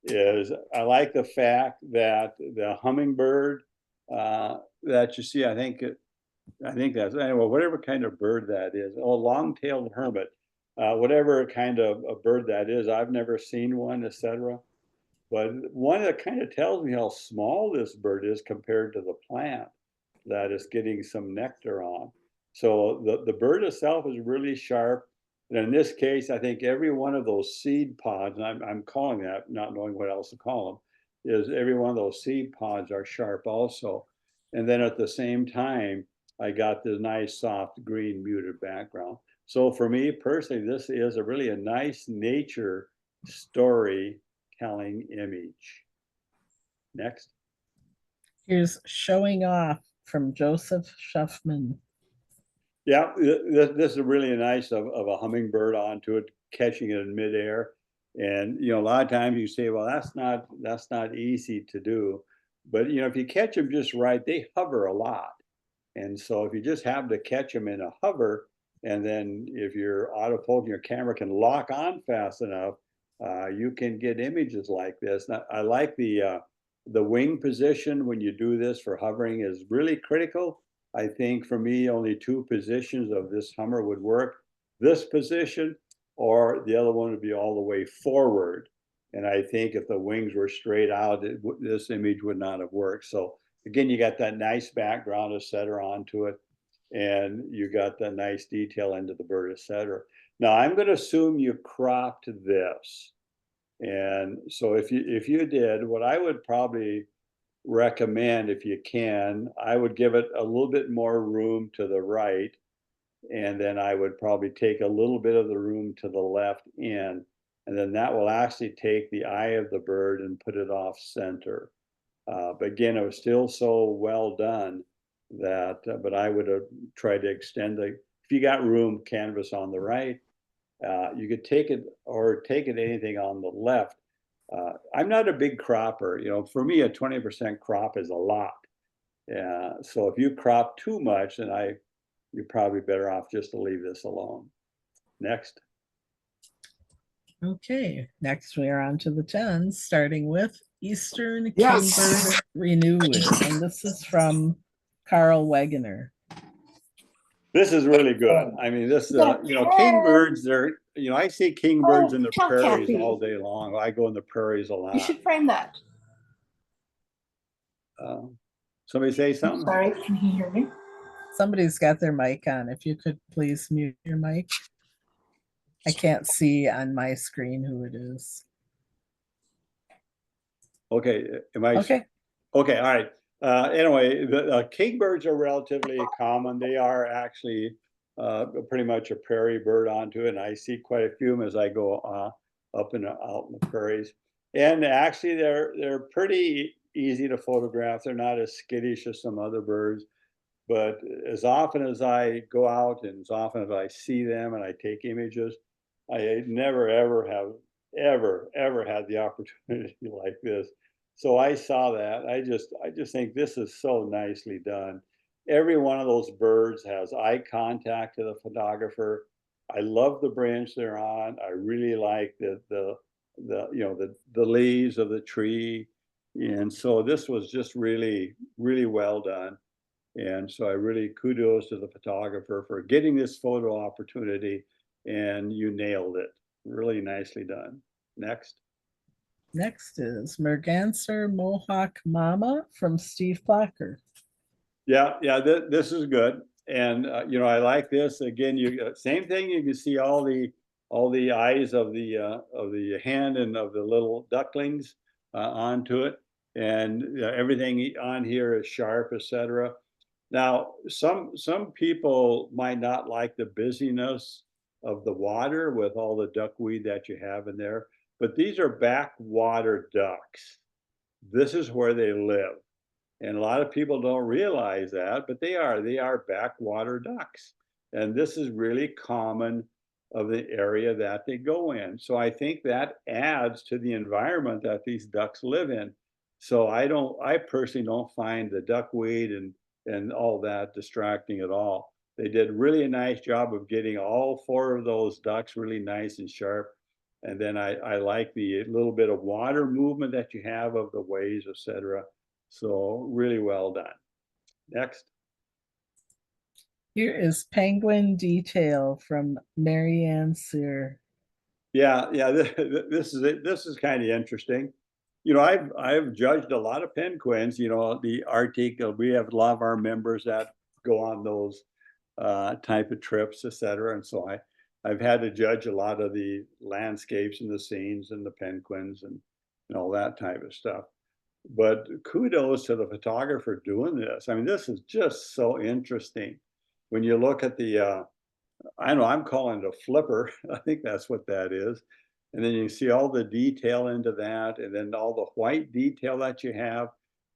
Is I like the fact that the hummingbird that you see, I think that's anyway, whatever kind of bird that is. Oh, long-tailed hermit, whatever kind of a bird that is. I've never seen one, etc. But one that kind of tells me how small this bird is compared to the plant that is getting some nectar on. So the bird itself is really sharp. And in this case, I think every one of those seed pods, and I'm calling that, not knowing what else to call them, is every one of those seed pods are sharp also. And then at the same time, I got this nice soft green muted background. So for me personally, this is really a nice nature storytelling image. Next. Here's Showing Off from Joseph Shuffman. Yeah, this is really nice of a hummingbird onto it, catching it in midair. And a lot of times you say, well, that's not easy to do. But if you catch them just right, they hover a lot. And so if you just happen to catch them in a hover, and then if your autofocus, your camera can lock on fast enough, you can get images like this. Now, I like the wing position when you do this for hovering is really critical. I think for me, only two positions of this Hummer would work. This position or the other one would be all the way forward. And I think if the wings were straight out, this image would not have worked. So again, you got that nice background of center onto it, and you got that nice detail into the bird, etc. Now I'm going to assume you cropped this. And so if you did, what I would probably recommend, if you can, I would give it a little bit more room to the right, and then I would probably take a little bit of the room to the left in, and then that will actually take the eye of the bird and put it off center. But again, it was still so well done that, but I would have tried to extend if you got room canvas on the right, you could take it anything on the left. I'm not a big cropper. For me, a 20% crop is a lot. So if you crop too much, then you're probably better off just to leave this alone. Next. Okay, next we are on to the tens, starting with Eastern Yes. Kingbird Renewed. And this is from Carl Wegener. This is really good. I mean, this, kingbirds, I see kingbirds in the prairies all day long. I go in the prairies a lot. You should frame that. Somebody say something? Sorry, can you hear me? Somebody's got their mic on. If you could please mute your mic. I can't see on my screen who it is. Okay, am I? Okay. Okay, all right. Anyway, the kingbirds are relatively common. They are actually pretty much a prairie bird onto it, and I see quite a few of them as I go up and out in the prairies. And actually, they're pretty easy to photograph. They're not as skittish as some other birds. But as often as I go out and as often as I see them and I take images, I never ever had the opportunity like this. So I saw that. I just think this is so nicely done. Every one of those birds has eye contact to the photographer. I love the branch they're on. I really like the you know the leaves of the tree. And so this was just really well done. And so I really kudos to the photographer for getting this photo opportunity, and you nailed it. Really nicely done. Next. Next is Merganser Mohawk Mama from Steve Blocker. Yeah, yeah, this is good. And you know, I like this. Again, you same thing. You can see all the eyes of the hen and of the little ducklings onto it, and everything on here is sharp, etc. Now, some people might not like the busyness of the water with all the duckweed that you have in there, but these are backwater ducks. This is where they live. And a lot of people don't realize that, but they are backwater ducks. And this is really common of the area that they go in. So I think that adds to the environment that these ducks live in. So I personally don't find the duckweed and all that distracting at all. They did really a nice job of getting all four of those ducks really nice and sharp. And then I like the little bit of water movement that you have of the waves, etc. So really well done. Next. Here is Penguin Detail from Marianne Sear. Yeah, yeah. This is it. This is kind of interesting. You know, I've judged a lot of penguins. You know, the Arctic. We have a lot of our members that go on those type of trips, etc. And so I've had to judge a lot of the landscapes and the scenes and the penguins and all that type of stuff. But kudos to the photographer doing this. I mean, this is just so interesting. When you look at the I know I'm calling it a flipper. I think that's what that is. And then you see all the detail into that, and then all the white detail that you have.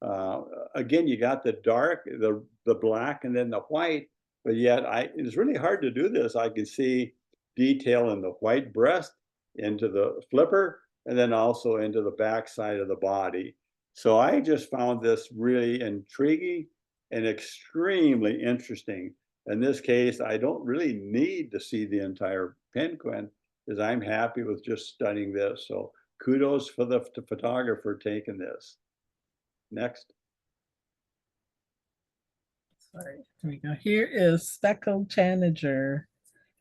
Uh, Again, you got the dark, the black, and then the white. But yet, it's really hard to do this. I can see detail in the white breast, into the flipper, and then also into the back side of the body. So I just found this really intriguing and extremely interesting. In this case, I don't really need to see the entire penguin, because I'm happy with just studying this. So kudos for the photographer taking this. Next. Sorry, here we go. Here is Speckled Tanager,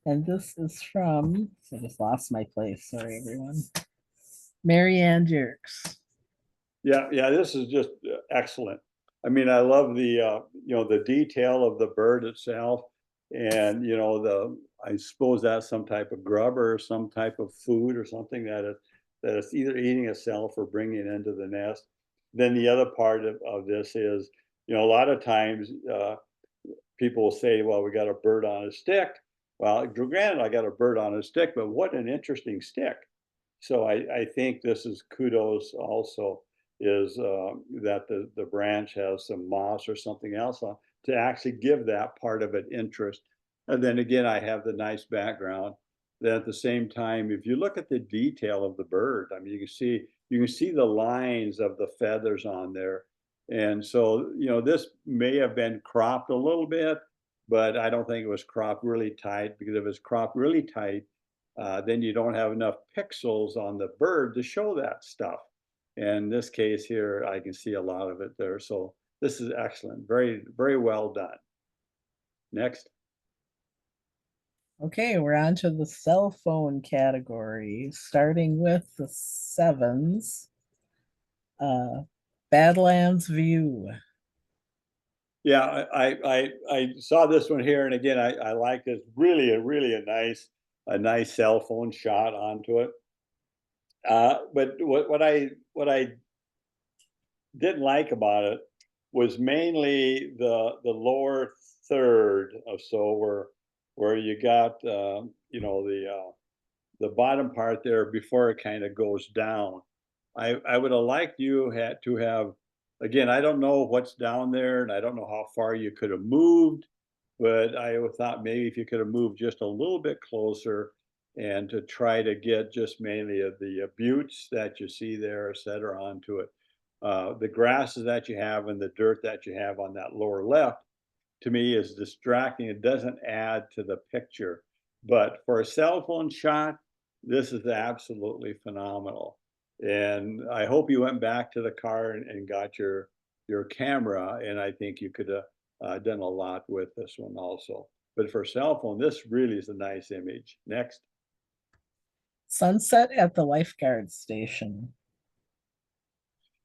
and this is from, I just lost my place. Sorry, everyone. Marianne Jerks. Yeah, yeah, this is just excellent. I mean, I love the you know, the detail of the bird itself, and you know, I suppose that's some type of grub or some type of food or something that it's either eating itself or bringing it into the nest. Then the other part of this is, you know, a lot of times people will say, well, we got a bird on a stick. Well, granted, I got a bird on a stick, but what an interesting stick. So I think this is kudos also, is that the branch has some moss or something else on to actually give that part of it interest. And then again, I have the nice background. Then at the same time, if you look at the detail of the bird, I mean, you can see the lines of the feathers on there. And so, you know, this may have been cropped a little bit, but I don't think it was cropped really tight, because if it's cropped really tight, then you don't have enough pixels on the bird to show that stuff. In this case here, I can see a lot of it there. So this is excellent. Very well done. Next. Okay, we're on to the cell phone category, starting with the sevens. Badlands View. Yeah, I saw this one here, and again, I like this. Really a nice cell phone shot onto it. But what I didn't like about it was mainly the lower third of, so where you got you know, the bottom part there before it kind of goes down. I would have liked you had to have, again, I don't know what's down there, and I don't know how far you could have moved, but I thought maybe if you could have moved just a little bit closer and to try to get just mainly of the buttes that you see there, et cetera, onto it. The grasses that you have and the dirt that you have on that lower left, to me, is distracting. It doesn't add to the picture. But for a cell phone shot, this is absolutely phenomenal. And I hope you went back to the car and got your camera, and I think you could have done a lot with this one also. But for cell phone, this really is a nice image. Next. Sunset at the lifeguard station.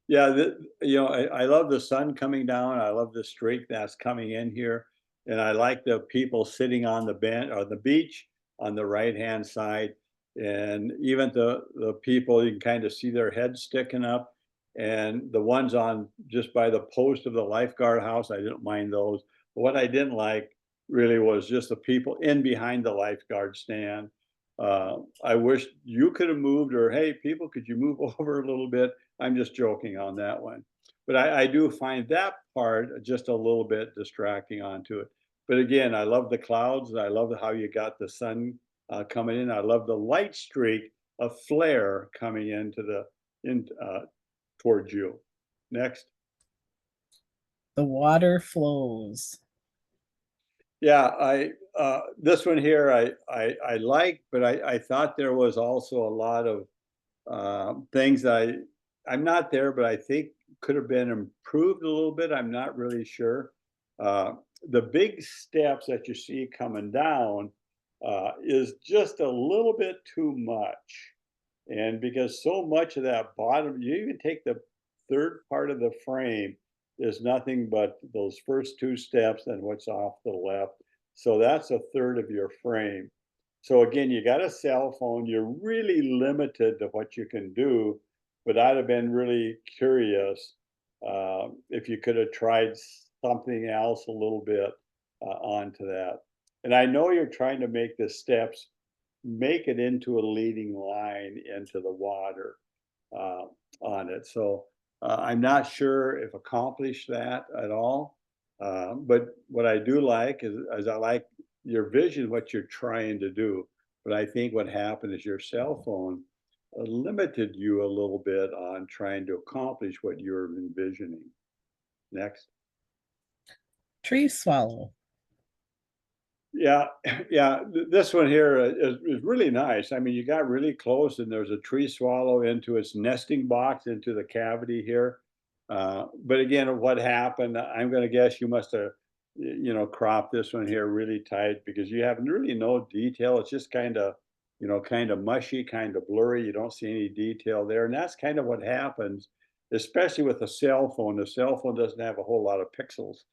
Yeah, I love the sun coming down. I love the streak that's coming in here. And I like the people sitting on the bench or the beach on the right-hand side. And even the people, you can kind of see their heads sticking up. And the ones on just by the post of the lifeguard house, I didn't mind those. But what I didn't like really was just the people in behind the lifeguard stand. I wish you could have moved, or hey, people, could you move over a little bit? I'm just joking on that one. But I do find that part just a little bit distracting onto it. But again, I love the clouds. I love how you got the sun coming in. I love the light streak of flare coming into in towards you. Next. The water flows. Yeah, this one here I like, but I thought there was also a lot of things that I'm not there, but I think could have been improved a little bit. I'm not really sure. The big steps that you see coming down is just a little bit too much. And because so much of that bottom, you even take the third part of the frame, is nothing but those first two steps and what's off the left. So that's a third of your frame. So again, you got a cell phone, you're really limited to what you can do, but I'd have been really curious if you could have tried something else a little bit onto that. And I know you're trying to make the steps, make it into a leading line into the water uh, on it. So I'm not sure if accomplished that at all. But what I do like is I like your vision, what you're trying to do. But I think what happened is your cell phone limited you a little bit on trying to accomplish what you're envisioning. Next. Tree swallow. Yeah, yeah. This one here is really nice. I mean, you got really close, and there's a tree swallow into its nesting box, into the cavity here. But again, what happened? I'm going to guess you must have, cropped this one here really tight, because you have really no detail. It's just kind of, kind of mushy, kind of blurry. You don't see any detail there, and that's kind of what happens, especially with a cell phone. The cell phone doesn't have a whole lot of pixels.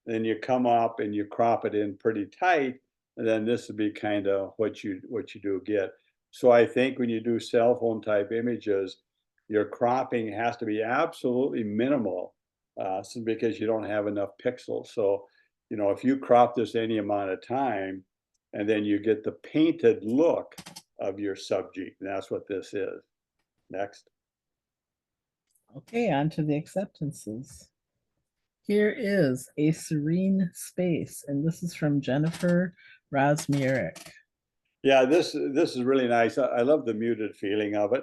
Then you come up and you crop it in pretty tight, and then this would be kind of what you do get. So I think when you do cell phone type images, your cropping has to be absolutely minimal, because you don't have enough pixels. So if you crop this any amount of time, and then you get the painted look of your subject, and that's what this is. Next. Okay, on to the acceptances. Here is A Serene Space, and this is from Jennifer Rosmierek. Yeah, this is really nice. I love the muted feeling of it.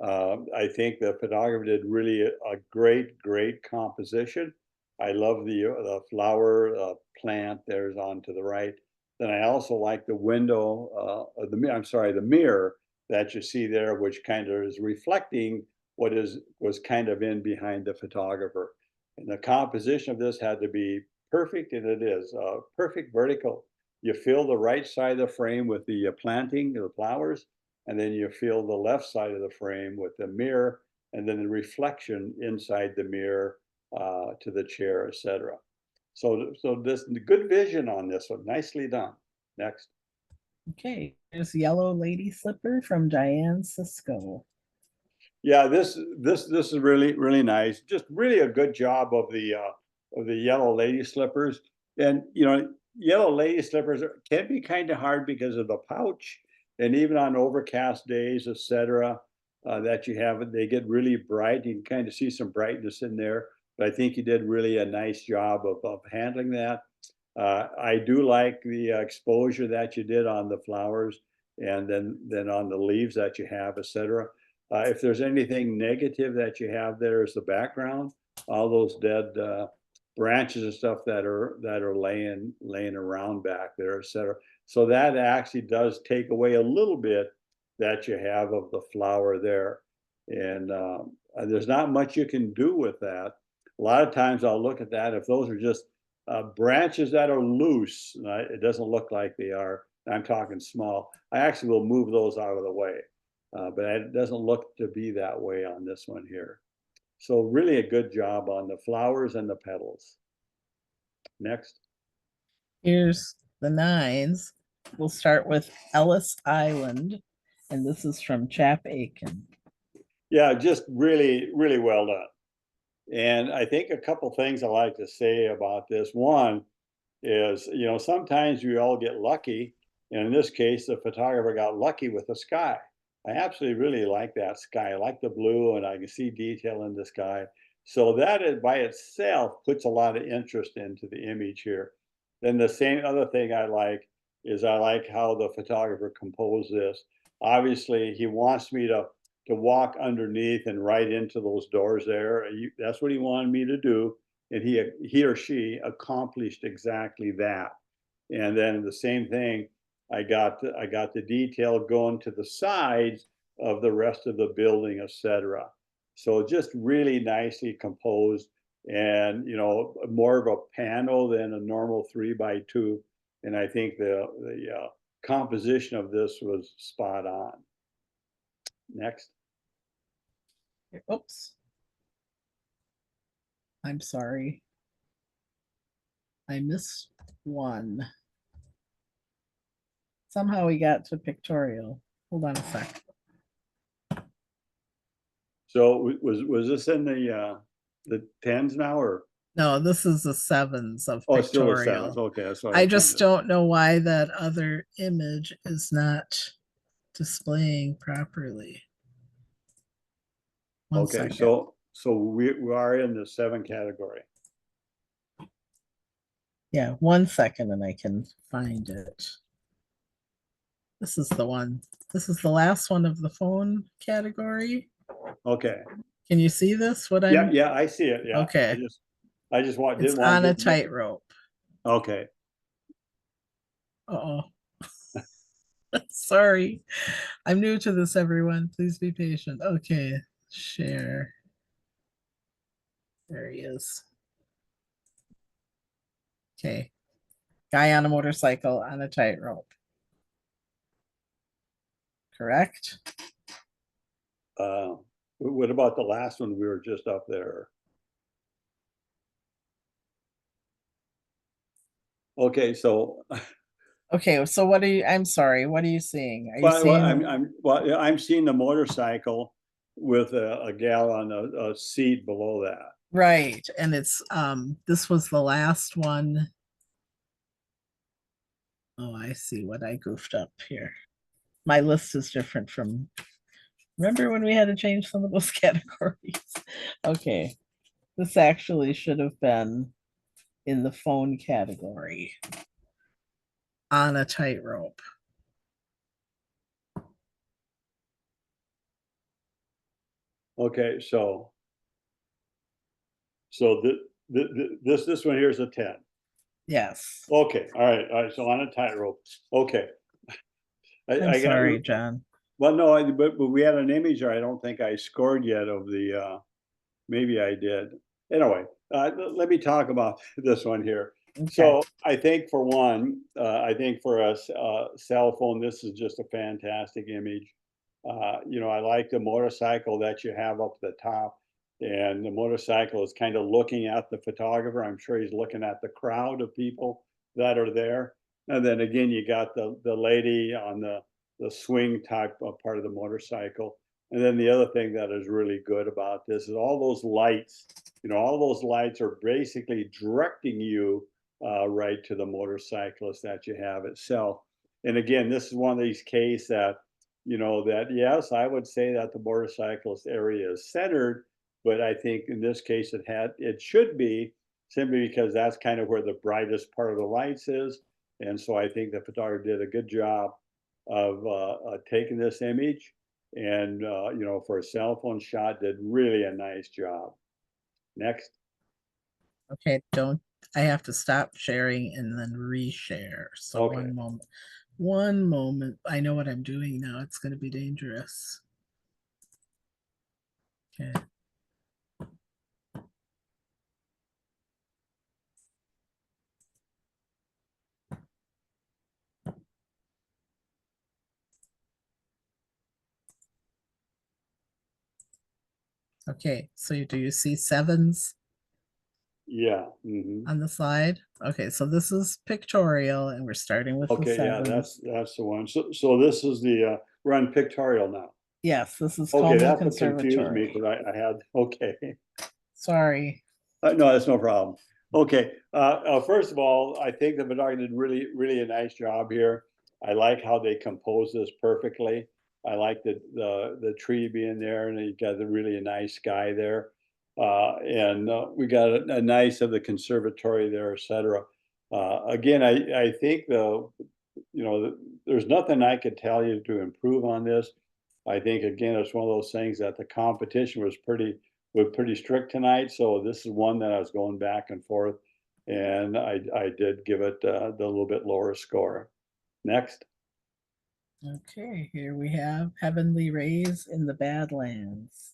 I think the photographer did really a great composition. I love the flower plant there's on to the right. Then I also like the window, the mirror that you see there, which kind of is reflecting what was kind of in behind the photographer. And the composition of this had to be perfect, and it is perfect vertical. You fill the right side of the frame with the planting, the flowers, and then you fill the left side of the frame with the mirror, and then the reflection inside the mirror to the chair, etc. So this good vision on this one, nicely done. Next. Okay, here's Yellow Lady Slipper from Diane Cisco. Yeah, this is really nice. Just really a good job of the yellow lady slippers. And yellow lady slippers can be kind of hard because of the pouch, and even on overcast days, etc. That you have, they get really bright. You can kind of see some brightness in there. But I think you did really a nice job of handling that. I do like the exposure that you did on the flowers. and then on the leaves that you have, etc. If there's anything negative that you have there as the background, all those dead branches and stuff that are laying around back there, etc. So that actually does take away a little bit that you have of the flower there. And there's not much you can do with that. A lot of times I'll look at that, if those are just branches that are loose, it doesn't look like they are, I'm talking small, I actually will move those out of the way. But it doesn't look to be that way on this one here. So really a good job on the flowers and the petals. Next. Here's the 9s. We'll start with Ellis Island, and this is from Chap Aiken. Yeah, just really, really well done. And I think a couple things I like to say about this. One is, sometimes we all get lucky. And in this case, the photographer got lucky with the sky. I absolutely really like that sky. I like the blue, and I can see detail in the sky. So that is, by itself, puts a lot of interest into the image here. Then the same other thing I like is I like how the photographer composed this. Obviously, he wants me to walk underneath and right into those doors there. That's what he wanted me to do. And he or she accomplished exactly that. And then the same thing, I got the detail going to the sides of the rest of the building, etc. So just really nicely composed, and more of a panel than a normal 3x2. And I think the composition of this was spot on. Next. Oops. I'm sorry. I missed one. Somehow we got to pictorial. Hold on a sec. So was this in the 10s now, or? No, this is the 7s of Oh, it's still the 7s. pictorial. Okay, that's what I just don't know why that other image is not displaying properly. One Okay, second. so we are in the 7 category. Yeah, 1 second and I can find it. This is the one. This is the last one of the phone category. Okay. Can you see this? What I'm? Yeah, I see it. Yeah. Okay. I just want. It's Didn't want on to a tightrope. Okay. Uh-oh. Sorry. I'm new to this, everyone. Please be patient. Okay. Share. There he is. Okay. Guy on a motorcycle on a tightrope. Correct? What about the last one? We were just up there. Okay, so. Okay, so what are you? I'm sorry. What are you seeing? Are you seeing? I'm seeing the motorcycle with a gal on a seat below that. Right, and it's this was the last one. Oh, I see what I goofed up here. My list is different from, remember when we had to change some of those categories? Okay, this actually should have been in the phone category on a tightrope. Okay, so this one here is a 10. Yes. Okay, all right. So on a tightrope. Okay. I'm sorry, John. Well, no, but we had an image there. I don't think I scored yet of the. Maybe I did. Anyway, let me talk about this one here. Okay. So I think for one, I think for a cell phone, this is just a fantastic image. I like the motorcycle that you have up the top, and the motorcycle is kind of looking at the photographer. I'm sure he's looking at the crowd of people that are there. And then again, you got the lady on the swing type of part of the motorcycle. And then the other thing that is really good about this is all those lights, all those lights are basically directing you right to the motorcyclist that you have itself. And again, this is one of these cases that, that yes, I would say that the motorcyclist area is centered, but I think in this case it should be, simply because that's kind of where the brightest part of the lights is. And so I think the photographer did a good job of taking this image and, you know, for a cell phone shot, did really a nice job. Next. Okay, don't, I have to stop sharing and then reshare. So Okay. one moment. One moment. I know what I'm doing now. It's going to be dangerous. Okay. Okay, so do you see sevens Yeah. Hmm. on the slide? Okay, so this is pictorial and we're starting with the Okay. Yeah, sevens. that's the one. So this is the we're on pictorial now. Yes, this is Okay, called the that's what confused me conservatory. because I had okay. Sorry. No, that's no problem. Okay, first of all, I think the photographer did really a nice job here. I like how they composed this perfectly. I like the tree being there, and you got the really a nice sky there, and we got a nice of the conservatory there, etc. Again, I think you know, there's nothing I could tell you to improve on this. I think again, it's one of those things that the competition was pretty strict tonight. So this is one that I was going back and forth, and I did give it the little bit lower score. Next. Okay, here we have Heavenly Rays in the Badlands.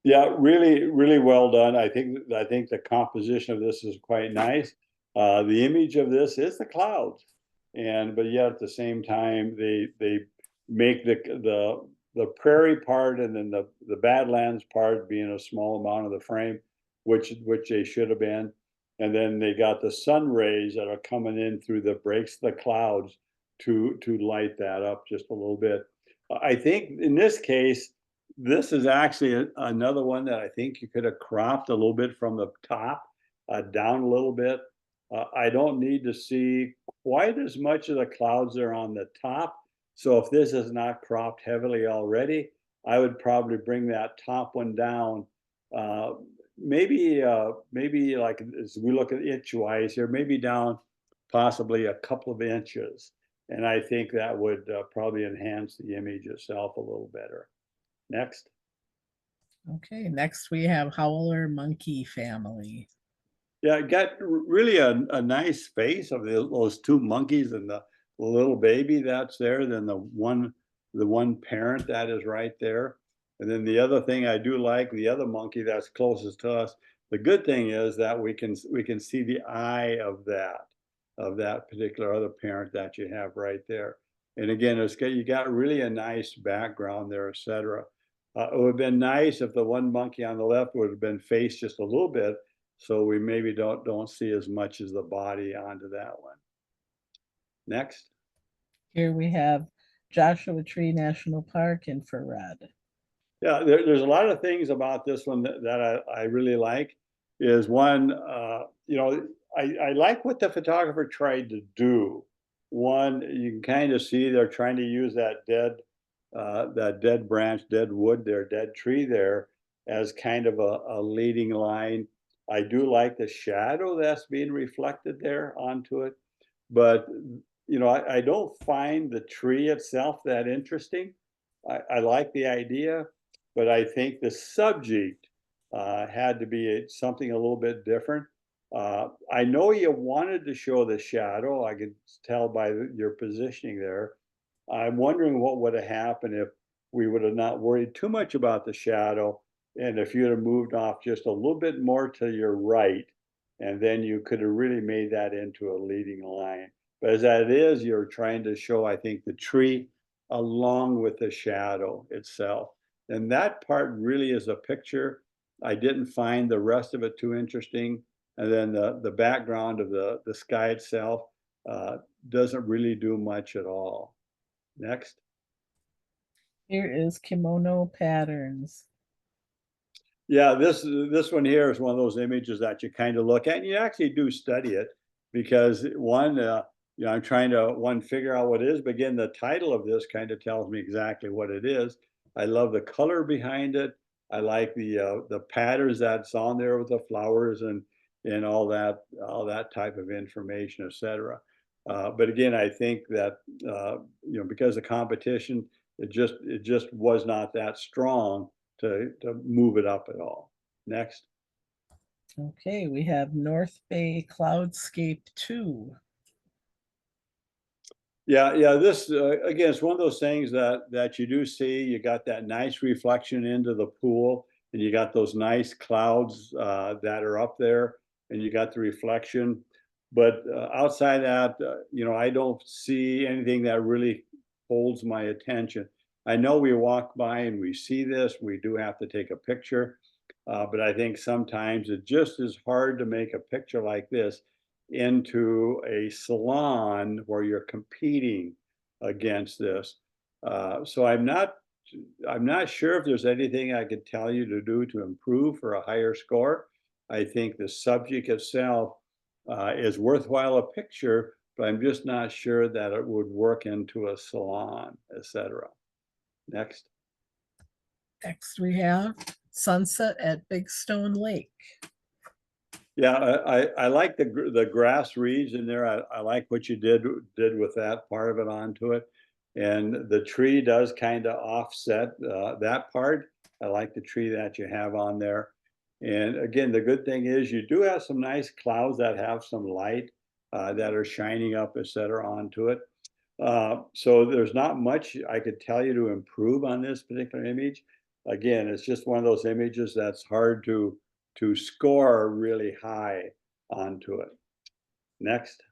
Yeah, really well done. I think the composition of this is quite nice. The image of this is the clouds, and but yet at the same time they make the prairie part and then the Badlands part being a small amount of the frame, which they should have been, and then they got the sun rays that are coming in through the breaks of the clouds to light that up just a little bit. I think in this case this is actually another one that I think you could have cropped a little bit from the top down a little bit. I don't need to see quite as much of the clouds there on the top. So if this is not cropped heavily already, I would probably bring that top one down. Uh, maybe like as we look at inch wise here, maybe down possibly a couple of inches. And I think that would probably enhance the image itself a little better. Next. Okay, next we have Howler Monkey Family. Yeah, it got really a nice face of those two monkeys and the little baby that's there, then the one parent that is right there. And then the other thing I do like, the other monkey that's closest to us, the good thing is that we can see the eye of that particular other parent that you have right there. And again, you got really a nice background there, etc. It would have been nice if the one monkey on the left would have been faced just a little bit, so we maybe don't see as much as the body onto that one. Next. Here we have Joshua Tree National Park infrared. Yeah, there's a lot of things about this one that I really like. Is one, you know, I like what the photographer tried to do. One, you can kind of see they're trying to use that dead branch, dead wood there, dead tree there as kind of a leading line. I do like the shadow that's being reflected there onto it, but you know, I don't find the tree itself that interesting. I like the idea, but I think the subject had to be something a little bit different. I know you wanted to show the shadow. I could tell by your positioning there. I'm wondering what would have happened if we would have not worried too much about the shadow, and if you'd have moved off just a little bit more to your right, and then you could have really made that into a leading line. But as that is, you're trying to show, I think, the tree along with the shadow itself. And that part really is a picture. I didn't find the rest of it too interesting. And then the background of the sky itself doesn't really do much at all. Next. Here is Kimono Patterns. Yeah, this one here is one of those images that you kind of look at and you actually do study it because one, you know, I'm trying to one figure out what it is, but again, the title of this kind of tells me exactly what it is. I love the color behind it. I like the patterns that's on there with the flowers and all that type of information, etc. But again, I think that, because the competition, it just was not that strong to move it up at all. Next. Okay, we have North Bay Cloudscape 2. Yeah, this again, it's one of those things that you do see. You got that nice reflection into the pool, and you got those nice clouds that are up there, and you got the reflection. But outside that, I don't see anything that really holds my attention. I know we walk by and we see this. We do have to take a picture, but I think sometimes it just is hard to make a picture like this into a salon where you're competing against this. So I'm not sure if there's anything I could tell you to do to improve for a higher score. I think the subject itself is worthwhile a picture, but I'm just not sure that it would work into a salon, etc. Next. Next, we have Sunset at Big Stone Lake. Yeah, I like the grass reeds in there. I like what you did with that part of it onto it, and the tree does kind of offset that part. I like the tree that you have on there, and again, the good thing is you do have some nice clouds that have some light that are shining up, etc., onto it. So there's not much I could tell you to improve on this particular image. Again, it's just one of those images that's hard to score really high onto it. Next.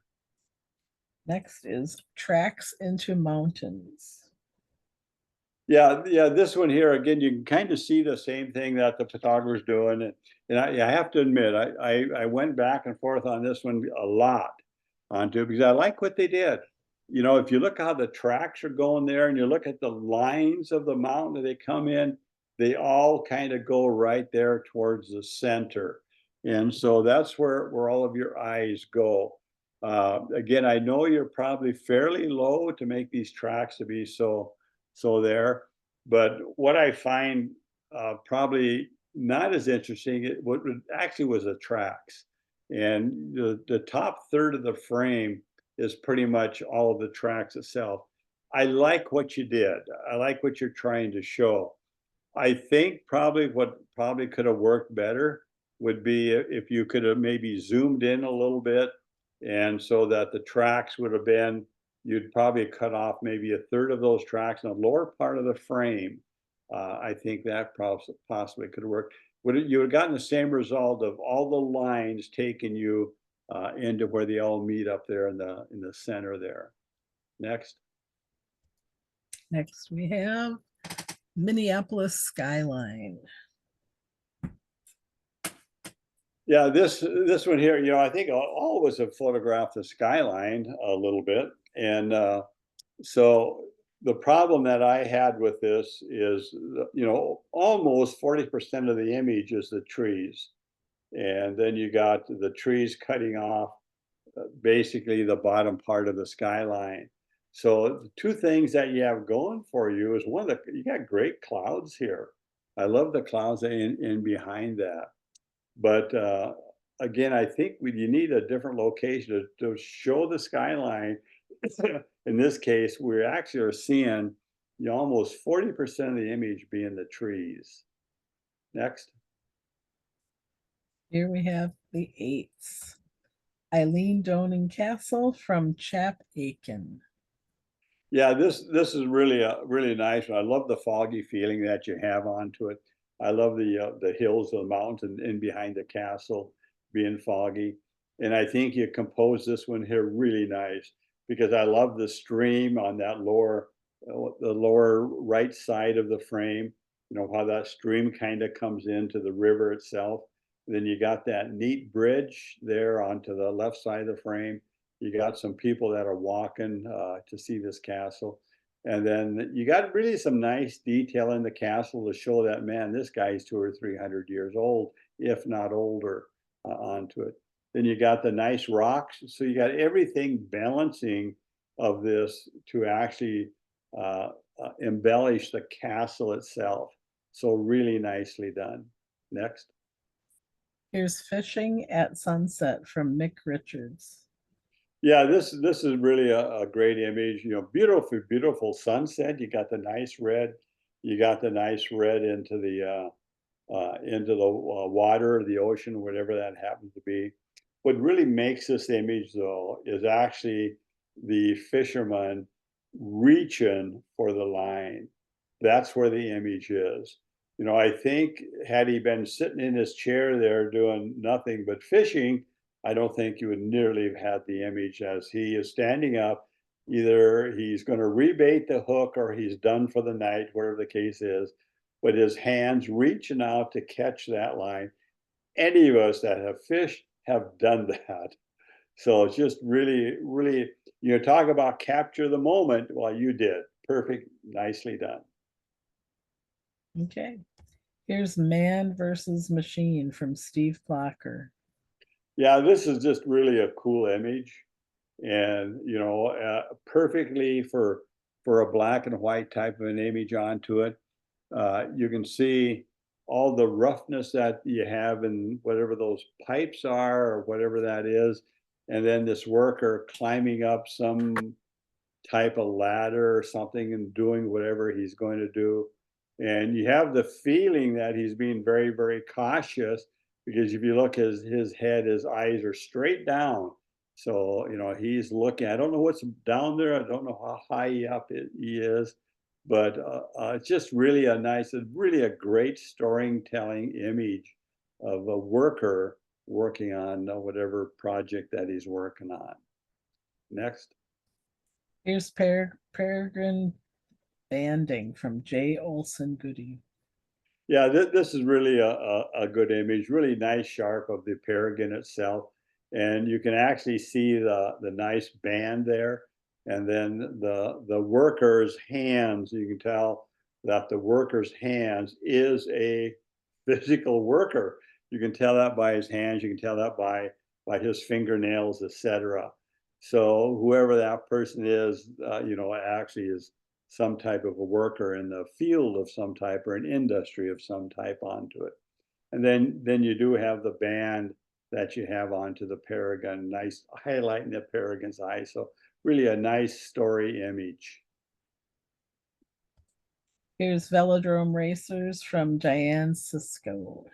Next is Tracks into Mountains. Yeah, this one here, again, you can kind of see the same thing that the photographer's doing. And I have to admit, I went back and forth on this one a lot onto it because I like what they did. If you look how the tracks are going there and you look at the lines of the mountain that they come in, they all kind of go right there towards the center. And so that's where all of your eyes go. Again, I know you're probably fairly low to make these tracks to be so there. But what I find probably not as interesting, what actually was the tracks. And the top third of the frame is pretty much all of the tracks itself. I like what you did. I like what you're trying to show. I think probably what probably could have worked better would be if you could have maybe zoomed in a little bit, and so that the tracks would have been, you'd probably cut off maybe a third of those tracks in the lower part of the frame. I think that possibly could have worked. You would have gotten the same result of all the lines taking you into where they all meet up there in the center there. Next. Next, we have Minneapolis Skyline. Yeah, this one here, I think all of us have photographed the skyline a little bit, and so the problem that I had with this is, almost 40% of the image is the trees, and then you got the trees cutting off basically the bottom part of the skyline. So the two things that you have going for you is one, you got great clouds here. I love the clouds in behind that. But again, I think you need a different location to show the skyline. In this case, we actually are seeing almost 40% of the image being the trees. Next. Here we have the 8s. Eileen Doning Castle from Chap Aiken. Yeah, this is really a really nice one. I love the foggy feeling that you have onto it. I love the hills of the mountains and behind the castle being foggy. And I think you composed this one here really nice because I love the stream on that the lower right side of the frame. How that stream kind of comes into the river itself. Then you got that neat bridge there onto the left side of the frame. You got some people that are walking to see this castle. And then you got really some nice detail in the castle to show that, man, this guy's 200 or 300 years old, if not older, onto it. Then you got the nice rocks. So you got everything balancing of this to actually embellish the castle itself. So really nicely done. Next. Here's Fishing at Sunset from Mick Richards. Yeah, this is really a great image. You know, beautiful, beautiful sunset. You got the nice red. You got the nice red into the water, the ocean, whatever that happens to be. What really makes this image, though, is actually the fisherman reaching for the line. That's where the image is. You know, I think had he been sitting in his chair there doing nothing but fishing, I don't think you would nearly have had the image as he is standing up. Either he's going to rebait the hook or he's done for the night, whatever the case is, but his hands reaching out to catch that line. Any of us that have fished have done that. So it's just really, really, talk about capture the moment. Well, you did. Perfect. Nicely done. Okay. Here's Man versus Machine from Steve Blocker. Yeah, this is just really a cool image. And, perfectly for a black and white type of an image onto it. You can see all the roughness that you have in whatever those pipes are or whatever that is. And then this worker climbing up some type of ladder or something and doing whatever he's going to do. And you have the feeling that he's being very, very cautious because if you look at his head, his eyes are straight down. So, he's looking. I don't know what's down there. I don't know how high up he is, but it's just really really a great storytelling image of a worker working on whatever project that he's working on. Next. Here's Peregrine Banding from J. Olson Goody. Yeah, this is really a good image, really nice sharp of the peregrine itself. And you can actually see the nice band there. And then the worker's hands, you can tell that the worker's hands is a physical worker. You can tell that by his hands, you can tell that by his fingernails, etc. So whoever that person is, actually is some type of a worker in the field of some type or an industry of some type onto it. And then you do have the band that you have onto the peregrine, nice highlighting the peregrine's eye. So really a nice story image. Here's Velodrome Racers from Diane Cisco.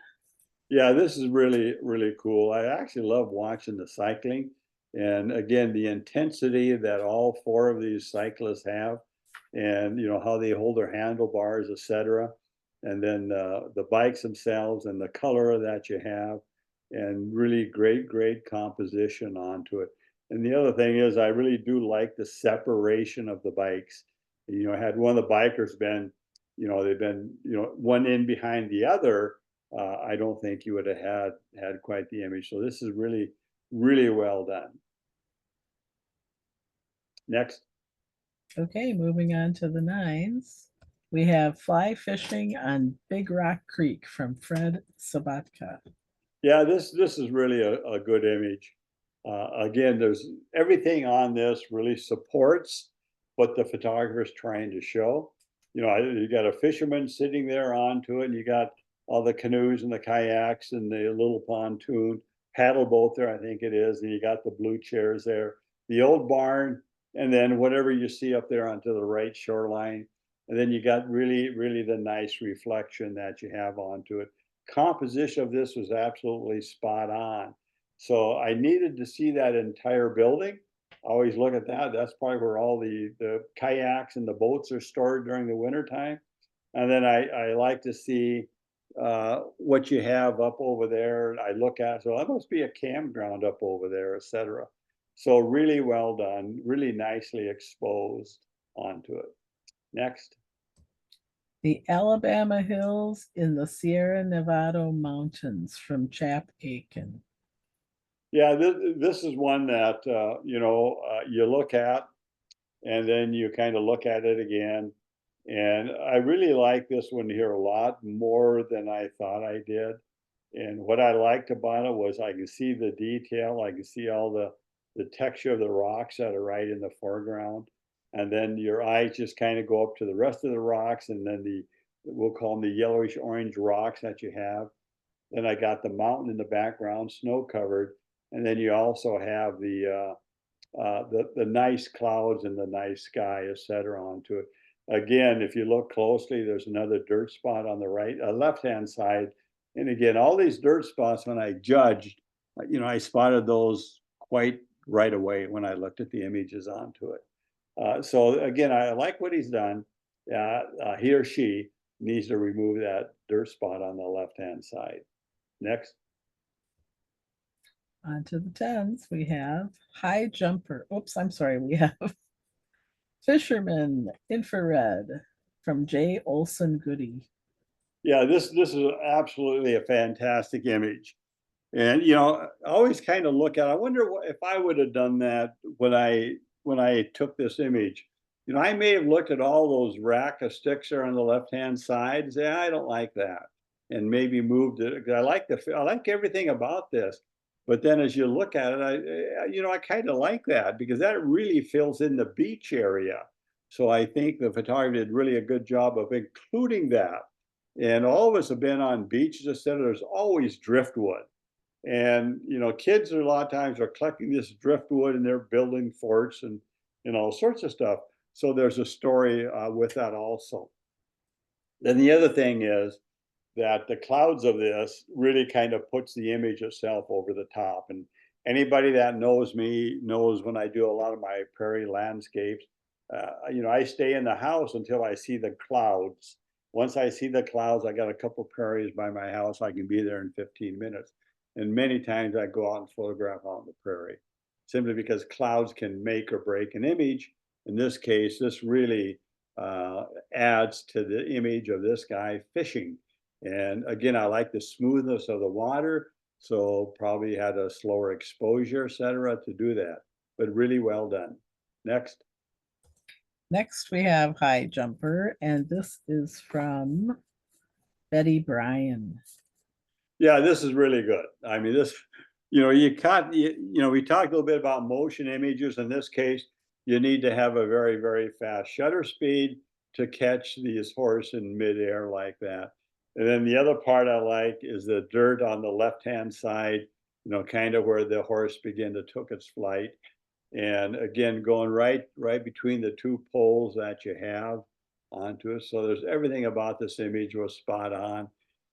Yeah, this is really, really cool. I actually love watching the cycling. And again, the intensity that all four of these cyclists have and how they hold their handlebars, etc. And then the bikes themselves and the color that you have and really great, great composition onto it. And the other thing is I really do like the separation of the bikes. Had one of the bikers been, they've been, one in behind the other, I don't think you would have had quite the image. So this is really, really well done. Next. Okay, moving on to the nines. We have Fly Fishing on Big Rock Creek from Fred Sabatka. Yeah, this is really a good image. Again, there's everything on this really supports what the photographer's trying to show. You got a fisherman sitting there onto it, and you got all the canoes and the kayaks and the little pontoon paddle boat there, I think it is, and you got the blue chairs there, the old barn, and then whatever you see up there onto the right shoreline. And then you got really, really the nice reflection that you have onto it. Composition of this was absolutely spot on. So I needed to see that entire building. I always look at that. That's probably where all the kayaks and the boats are stored during the wintertime. And then I like to see what you have up over there. I look at, so that must be a campground up over there, etc. So really well done, really nicely exposed onto it. Next. The Alabama Hills in the Sierra Nevada Mountains from Chap Aiken. Yeah, this is one that you look at, and then you kind of look at it again. And I really like this one here a lot more than I thought I did. And what I liked about it was I can see the detail, I can see all the texture of the rocks that are right in the foreground. And then your eyes just kind of go up to the rest of the rocks, and then we'll call them the yellowish orange rocks that you have. Then I got the mountain in the background, snow covered. And then you also have the nice clouds and the nice sky, etc. onto it. Again, if you look closely, there's another dirt spot on the right, left-hand side. And again, all these dirt spots, when I judged, I spotted those quite right away when I looked at the images onto it. So again, I like what he's done. He or she needs to remove that dirt spot on the left-hand side. Next. On to the tens, we have high jumper. Oops, I'm sorry. We have fisherman infrared from J. Olson Goody. Yeah, this is absolutely a fantastic image. And I always kind of look at, I wonder if I would have done that when I took this image. I may have looked at all those rack of sticks there on the left-hand side and say, I don't like that, and maybe moved it. I like everything about this. But then as you look at it, I kind of like that because that really fills in the beach area. So I think the photographer did really a good job of including that. And all of us have been on beaches, etc. There's always driftwood. And kids are a lot of times are collecting this driftwood and they're building forts and all sorts of stuff. So there's a story with that also. Then the other thing is that the clouds of this really kind of puts the image itself over the top. And anybody that knows me knows when I do a lot of my prairie landscapes, I stay in the house until I see the clouds. Once I see the clouds, I got a couple prairies by my house. I can be there in 15 minutes. And many times I go out and photograph on the prairie, simply because clouds can make or break an image. In this case, this really adds to the image of this guy fishing. And again, I like the smoothness of the water, so probably had a slower exposure, etc., to do that, but really well done. Next. Next, we have high jumper, and this is from Betty Bryan. Yeah, this is really good. I mean, this, we talked a little bit about motion images. In this case, you need to have a very, very fast shutter speed to catch this horse in midair like that. And then the other part I like is the dirt on the left-hand side, kind of where the horse began to took its flight. And again, going right between the two poles that you have onto it. So there's everything about this image was spot on.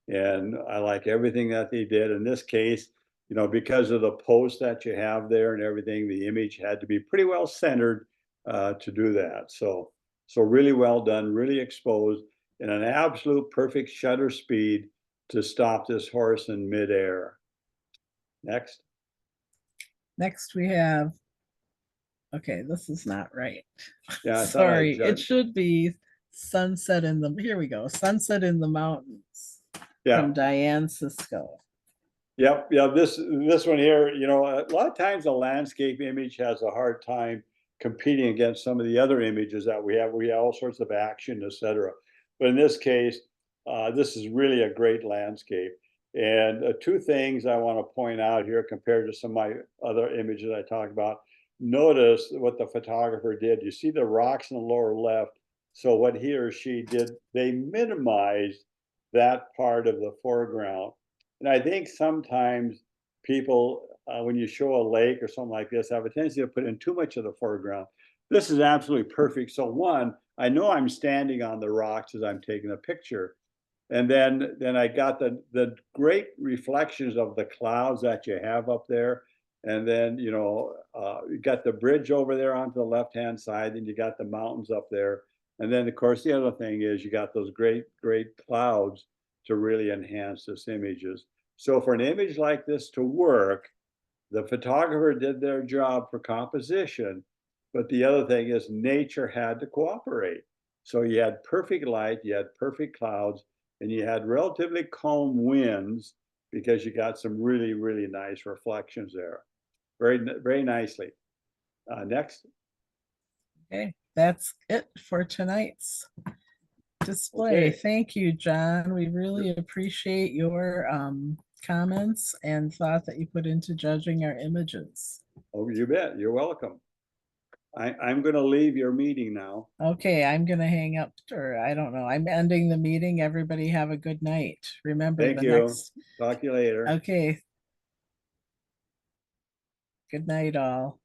And I like everything that they did. In this case, because of the post that you have there and everything, the image had to be pretty well centered to do that. So really well done, really exposed, and an absolute perfect shutter speed to stop this horse in midair. Next. Next, we have, okay, this is not right. Yeah, Sorry, it should be sunset in the, here we go, sunset in the mountains. Yeah. From Diane Cisco. Yep. Yeah. This one here, a lot of times a landscape image has a hard time competing against some of the other images that we have. We have all sorts of action, etc. But in this case, this is really a great landscape. And two things I want to point out here compared to some of my other images I talked about. Notice what the photographer did. You see the rocks in the lower left. So what he or she did, they minimized that part of the foreground. And I think sometimes people, when you show a lake or something like this, have a tendency to put in too much of the foreground. This is absolutely perfect. So one, I know I'm standing on the rocks as I'm taking a picture. And then I got the great reflections of the clouds that you have up there. And then, you got the bridge over there onto the left-hand side, and you got the mountains up there. And then, of course, the other thing is you got those great clouds to really enhance this images. So for an image like this to work, the photographer did their job for composition, but the other thing is nature had to cooperate. So you had perfect light, you had perfect clouds, and you had relatively calm winds because you got some really, really nice reflections there. Very, very nicely. Next. Okay, that's it for tonight's display. Okay. Thank you, John. We really appreciate your comments and thought that you put into judging our images. Oh, you bet. You're welcome. I'm going to leave your meeting now. Okay, I'm going to hang up, or I don't know. I'm ending the meeting. Everybody have a good night. Remember Thank the you. next. Talk to you later. Okay. Good night, all.